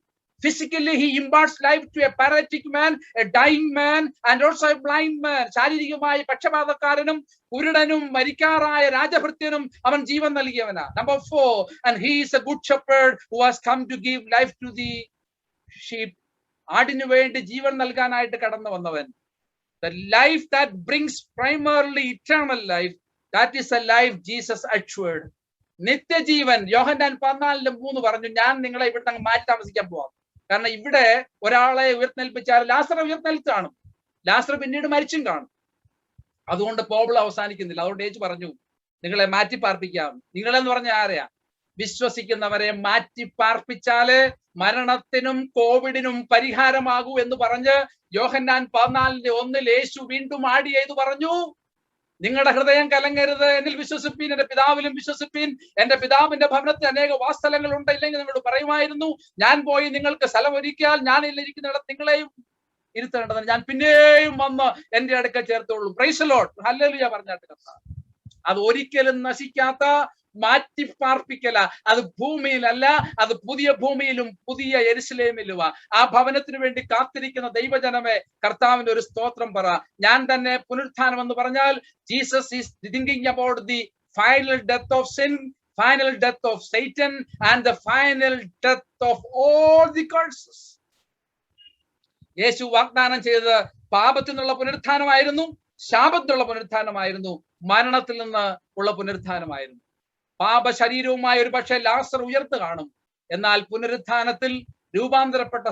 Physically he imparts life to a paralytic man, a dying man, and also a blind man. ശാരീരികമായി പക്ഷപാതക്കാരനും കുരുടനും മരിക്കാറായ രാജഭൃത്യനും അവൻ ജീവൻ നൽകിയവനാ. Number 4, and he is a good shepherd who has come to give life to the sheep. ആടിനു വേണ്ടി ജീവൻ നൽകാനായിട്ട് കടന്നു വന്നവൻ. The life that brings primarily eternal life, that is a life Jesus assured. നിത്യജീവൻ. യോഹന്നാൻ 14:3 പറഞ്ഞു, ഞാൻ നിങ്ങളെ ഇവിടെ മാറ്റി താമസിക്കാൻ പോവാം. കാരണം ഇവിടെ ഒരാളെ ഉയർത്തെൽപ്പിച്ചാൽ ലാസർ ഉയർത്തെൽത്ത് കാണും, ലാസർ പിന്നീട് മരിച്ചും കാണും. അതുകൊണ്ട് പ്രോബ്ലം അവസാനിക്കുന്നില്ല. അതുകൊണ്ട് യേശു പറഞ്ഞു, നിങ്ങളെ മാറ്റി പാർപ്പിക്കാം. നിങ്ങളെന്ന് പറഞ്ഞ ആരെയാ? വിശ്വസിക്കുന്നവരെ മാറ്റി പാർപ്പിച്ചാല് മരണത്തിനും കോവിഡിനും പരിഹാരമാകൂ എന്ന് പറഞ്ഞ് യോഹന്നാൻ 14:1 യേശു വീണ്ടും ആഡ് ചെയ്തു പറഞ്ഞു, നിങ്ങളുടെ ഹൃദയം കലങ്ങരുത്, എന്നിൽ വിശ്വസിപ്പീൻ, എന്റെ പിതാവിലും വിശ്വസിപ്പീൻ. എന്റെ പിതാവിന്റെ ഭവനത്തിൽ അനേക വാസസ്ഥലങ്ങൾ ഉണ്ട്, ഇല്ലെങ്കിൽ നിങ്ങളോട് പറയുമായിരുന്നു. ഞാൻ പോയി നിങ്ങൾക്ക് സ്ഥലം ഒരുക്കിയാൽ ഞാൻ ഇരിക്കുന്നിടത്ത് നിങ്ങളെയും ഇരുത്തേണ്ടത്, ഞാൻ പിന്നെയും വന്ന് എന്റെ അടുക്കൽ ചേർത്തോളൂ. പ്രൈസ് ദി ലോർഡ്, ഹല്ലേലൂയ പറഞ്ഞാട്ട്. അത് ഒരിക്കലും നശിക്കാത്ത മാറ്റി പാർപ്പിക്കല. അത് ഭൂമിയിലല്ല, അത് പുതിയ ഭൂമിയിലും പുതിയ യെരുശലേമിലുമാ. ആ ഭവനത്തിന് വേണ്ടി കാത്തിരിക്കുന്ന ദൈവജനമേ, കർത്താവിന്റെ ഒരു സ്തോത്രം പറ. ഞാൻ തന്നെ പുനരുത്ഥാനം എന്ന് പറഞ്ഞാൽ Jesus is thinking about the final death of sin, final death of Satan and the final death of all the curses. യേശു വാഗ്ദാനം ചെയ്തത് പാപത്തിൽ നിന്നുള്ള പുനരുത്ഥാനമായിരുന്നു, ശാപത്തിനുള്ള പുനരുത്ഥാനമായിരുന്നു, മരണത്തിൽ നിന്ന് ഉള്ള പുനരുത്ഥാനമായിരുന്നു. പാപ ശരീരവുമായി ഒരു പക്ഷേ ലാസർ ഉയർത്ത് കാണും, എന്നാൽ പുനരുത്ഥാനത്തിൽ രൂപാന്തരപ്പെട്ട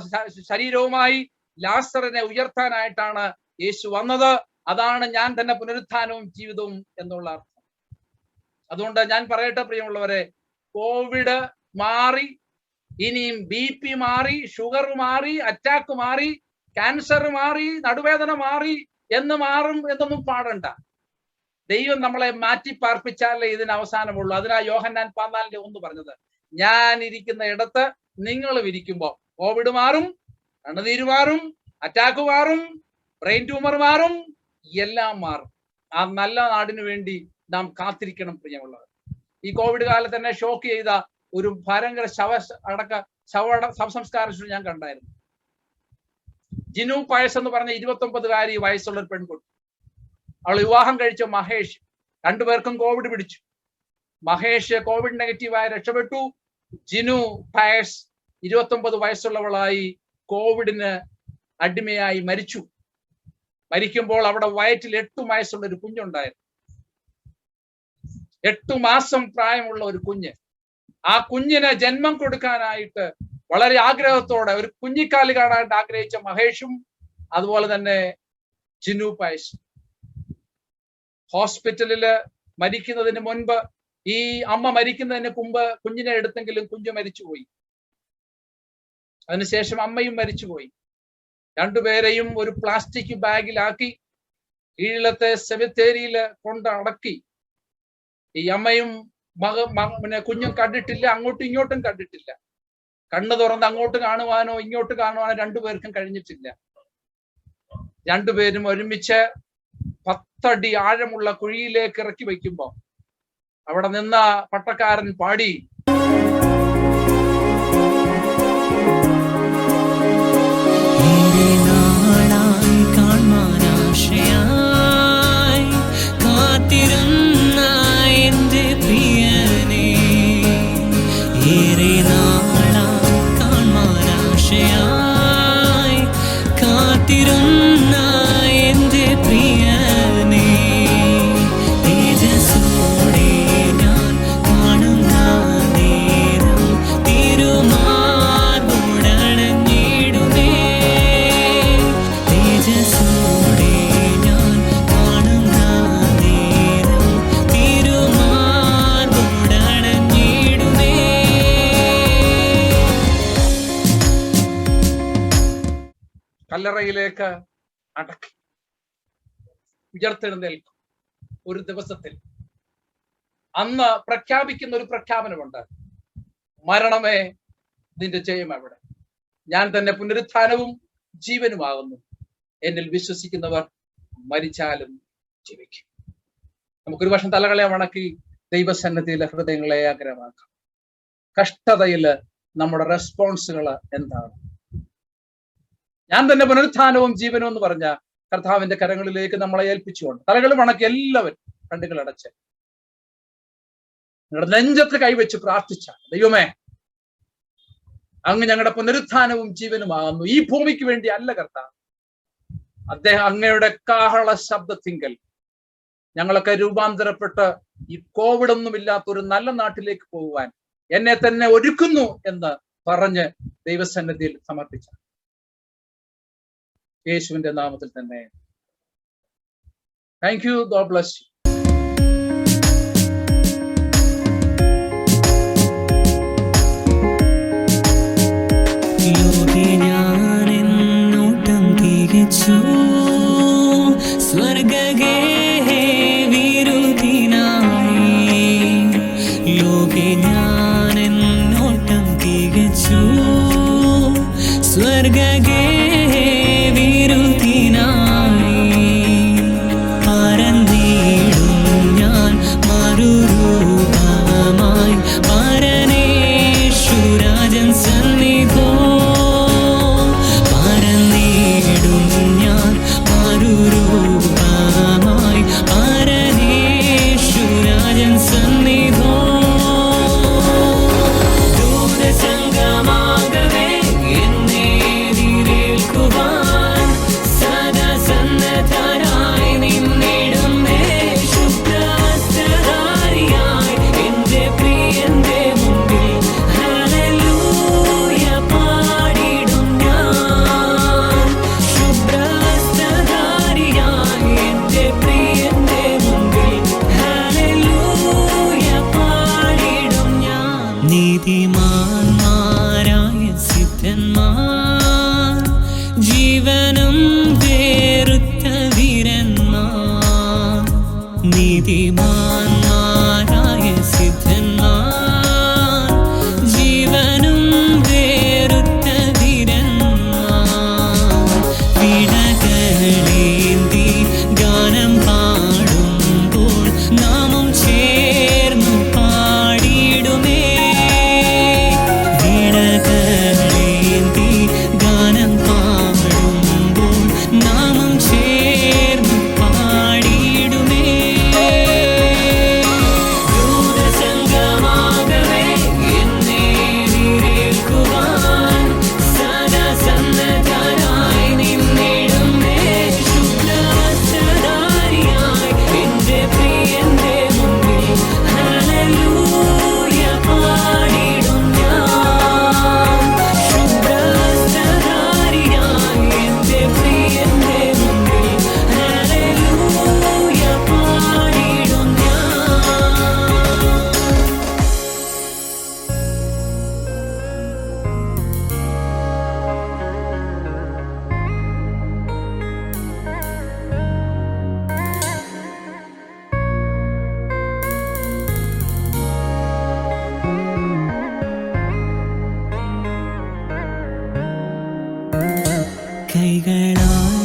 ശരീരവുമായി ലാസറിനെ ഉയർത്താനായിട്ടാണ് യേശു വന്നത്. അതാണ് ഞാൻ തന്നെ പുനരുത്ഥാനവും ജീവിതവും എന്നുള്ള അർത്ഥം. അതുകൊണ്ട് ഞാൻ പറയട്ടെ പ്രിയമുള്ളവരെ, കോവിഡ് മാറി, ഇനിയും BP മാറി, ഷുഗർ മാറി, അറ്റാക്ക് മാറി, ക്യാൻസർ മാറി, നടുവേദന മാറി എന്ന് മാറും എന്നൊന്നും പാടണ്ട. ദൈവം നമ്മളെ മാറ്റി പാർപ്പിച്ചാലേ ഇതിന് അവസാനമുള്ളൂ. അതിനാ യോഹന്നാൻ 14:1 പറഞ്ഞത്, ഞാൻ ഇരിക്കുന്ന ഇടത്ത് നിങ്ങളും ഇരിക്കുമ്പോ കോവിഡ് മാറും, കണ്ണുനീര് മാറും, അറ്റാക്ക് മാറും, ബ്രെയിൻ ട്യൂമർ മാറും, എല്ലാം മാറും. ആ നല്ല നാടിനു വേണ്ടി നാം കാത്തിരിക്കണം പ്രിയമുള്ളവർ. ഈ കോവിഡ് കാലത്ത് തന്നെ ഷോക്ക് ചെയ്ത ഒരു ഭയങ്കര ശവസംസ്കാര ഞാൻ കണ്ടായിരുന്നു. ജിനു പയസ് എന്ന് പറഞ്ഞ 29 വയസ്സുള്ള ഒരു പെൺകുട്ടി, അവൾ വിവാഹം കഴിച്ച മഹേഷ്. രണ്ടുപേർക്കും കോവിഡ് പിടിച്ചു. മഹേഷ് കോവിഡ് നെഗറ്റീവായി രക്ഷപ്പെട്ടു. ജിനു പയസ് 29 വയസ്സുള്ളവളായി കോവിഡിന് അടിമയായി മരിച്ചു. മരിക്കുമ്പോൾ അവിടെ വയറ്റിൽ 8 വയസ്സുള്ള ഒരു കുഞ്ഞുണ്ടായിരുന്നു. 8 മാസം പ്രായമുള്ള ഒരു കുഞ്ഞ്. ആ കുഞ്ഞിന് ജന്മം കൊടുക്കാനായിട്ട് വളരെ ആഗ്രഹത്തോടെ ഒരു കുഞ്ഞിക്കാല് കാണാനായിട്ട് ആഗ്രഹിച്ച മഹേഷും അതുപോലെ തന്നെ ജിനു പയസ് ഹോസ്പിറ്റലില് മരിക്കുന്നതിന് മുൻപ്, ഈ അമ്മ മരിക്കുന്നതിന് മുമ്പ് കുഞ്ഞിനെ എടുത്തെങ്കിലും കുഞ്ഞ് മരിച്ചുപോയി. അതിനുശേഷം അമ്മയും മരിച്ചുപോയി. രണ്ടുപേരെയും ഒരു പ്ലാസ്റ്റിക് ബാഗിലാക്കി കീഴത്തെ സെമിത്തേരിയില് കൊണ്ട് അടക്കി. ഈ അമ്മയും കുഞ്ഞും കണ്ടിട്ടില്ല, അങ്ങോട്ടും ഇങ്ങോട്ടും കണ്ടിട്ടില്ല. കണ്ണു തുറന്ന് അങ്ങോട്ട് കാണുവാനോ ഇങ്ങോട്ട് കാണുവാനോ രണ്ടുപേർക്കും കഴിഞ്ഞിട്ടില്ല. രണ്ടുപേരും ഒരുമിച്ച് 10 അടി ആഴമുള്ള കുഴിയിലേക്ക് ഇറക്കി വയ്ക്കുമ്പോ അവിടെ നിന്ന പട്ടക്കാരൻ പാടി, കാത്തിരുന്ന കല്ലറയിലേക്ക് അടക്കി ഉയർത്തെഴുന്നേൽക്കും ഒരു ദിവസത്തിൽ. അന്ന് പ്രഖ്യാപിക്കുന്ന ഒരു പ്രഖ്യാപനമുണ്ട്: മരണമേ, നിന്റെ ജയം എവിടെ? ഞാൻ തന്നെ പുനരുത്ഥാനവും ജീവനുമാകുന്നു. എന്നിൽ വിശ്വസിക്കുന്നവർ മരിച്ചാലും ജീവിക്കും. നമുക്കൊരു വർഷം തലകളെ വണക്കി ദൈവസന്നിധിയിലെ ഹൃദയങ്ങളെ ആഗ്രഹമാക്കാം. കഷ്ടതയില് നമ്മുടെ റെസ്പോൺസുകൾ എന്താണ്? ഞാൻ തന്നെ പുനരുത്ഥാനവും ജീവനും എന്ന് പറഞ്ഞ കർത്താവിന്റെ കരങ്ങളിലേക്ക് നമ്മളെ ഏൽപ്പിച്ചുകൊണ്ട് തലകൾ വണക്കി എല്ലാവരും കണ്ണുകൾ അടച്ച് നിങ്ങളുടെ നെഞ്ചത്ത് കൈവച്ച് പ്രാർത്ഥിച്ച, ദൈവമേ, അങ്ങ് ഞങ്ങളുടെ പുനരുത്ഥാനവും ജീവനുമാകുന്നു. ഈ ഭൂമിക്ക് വേണ്ടി അല്ല കർത്താവ്, അദ്ദേഹം അങ്ങയുടെ കാഹള ശബ്ദത്തിങ്കൽ ഞങ്ങളൊക്കെ രൂപാന്തരപ്പെട്ട് ഈ കോവിഡ് ഒന്നുമില്ലാത്ത ഒരു നല്ല നാട്ടിലേക്ക് പോകുവാൻ എന്നെ തന്നെ ഒരുക്കുന്നു എന്ന് പറഞ്ഞ് ദൈവസന്നിധിയിൽ സമർപ്പിച്ച യേശുവിന്റെ നാമത്തിൽ തന്നെ thank you. God bless you. സ്വർഗേ വിരുദിനായി ലോകെ ഞാനെന്നോട്ടം തികച്ചു. സ്വർഗേ വിരുദിനായി പറന്നിടും ഞാൻ മറുരൂപമായി പരനേശുരാജൻ സന്നിധോ. നീതിമാന്മാരായ സിദ്ധന്മാർ, ജീവനും വേറുത്ത വീരന്മാർ. നീതിമാന്മാരായ സിദ്ധന്മാർ, ജീവനും വേറുത്ത വീരന്മാർ. വീണകളേന്തി ഗാനം പാടുമ്പോൾ നാമും ചേർന്നു പാടിയിടുമേ. ഗാനം പാടുമ്പോൾ നാമം ചേർന്ന് പാടിയിടുമേ. ദൂതസംഗമാകവേ എന്നെ എതിരേൽക്കുവാൻ സദാ സന്നദ്ധനായി നിന്നിടുമേ. ശുഭ്രവസ്ത്രധാരിയായി എന്റെ പ്രിയന്റെ മുമ്പിൽ ഹല്ലേലൂയ പാടിടും ഞാൻ. കൈകളാൽ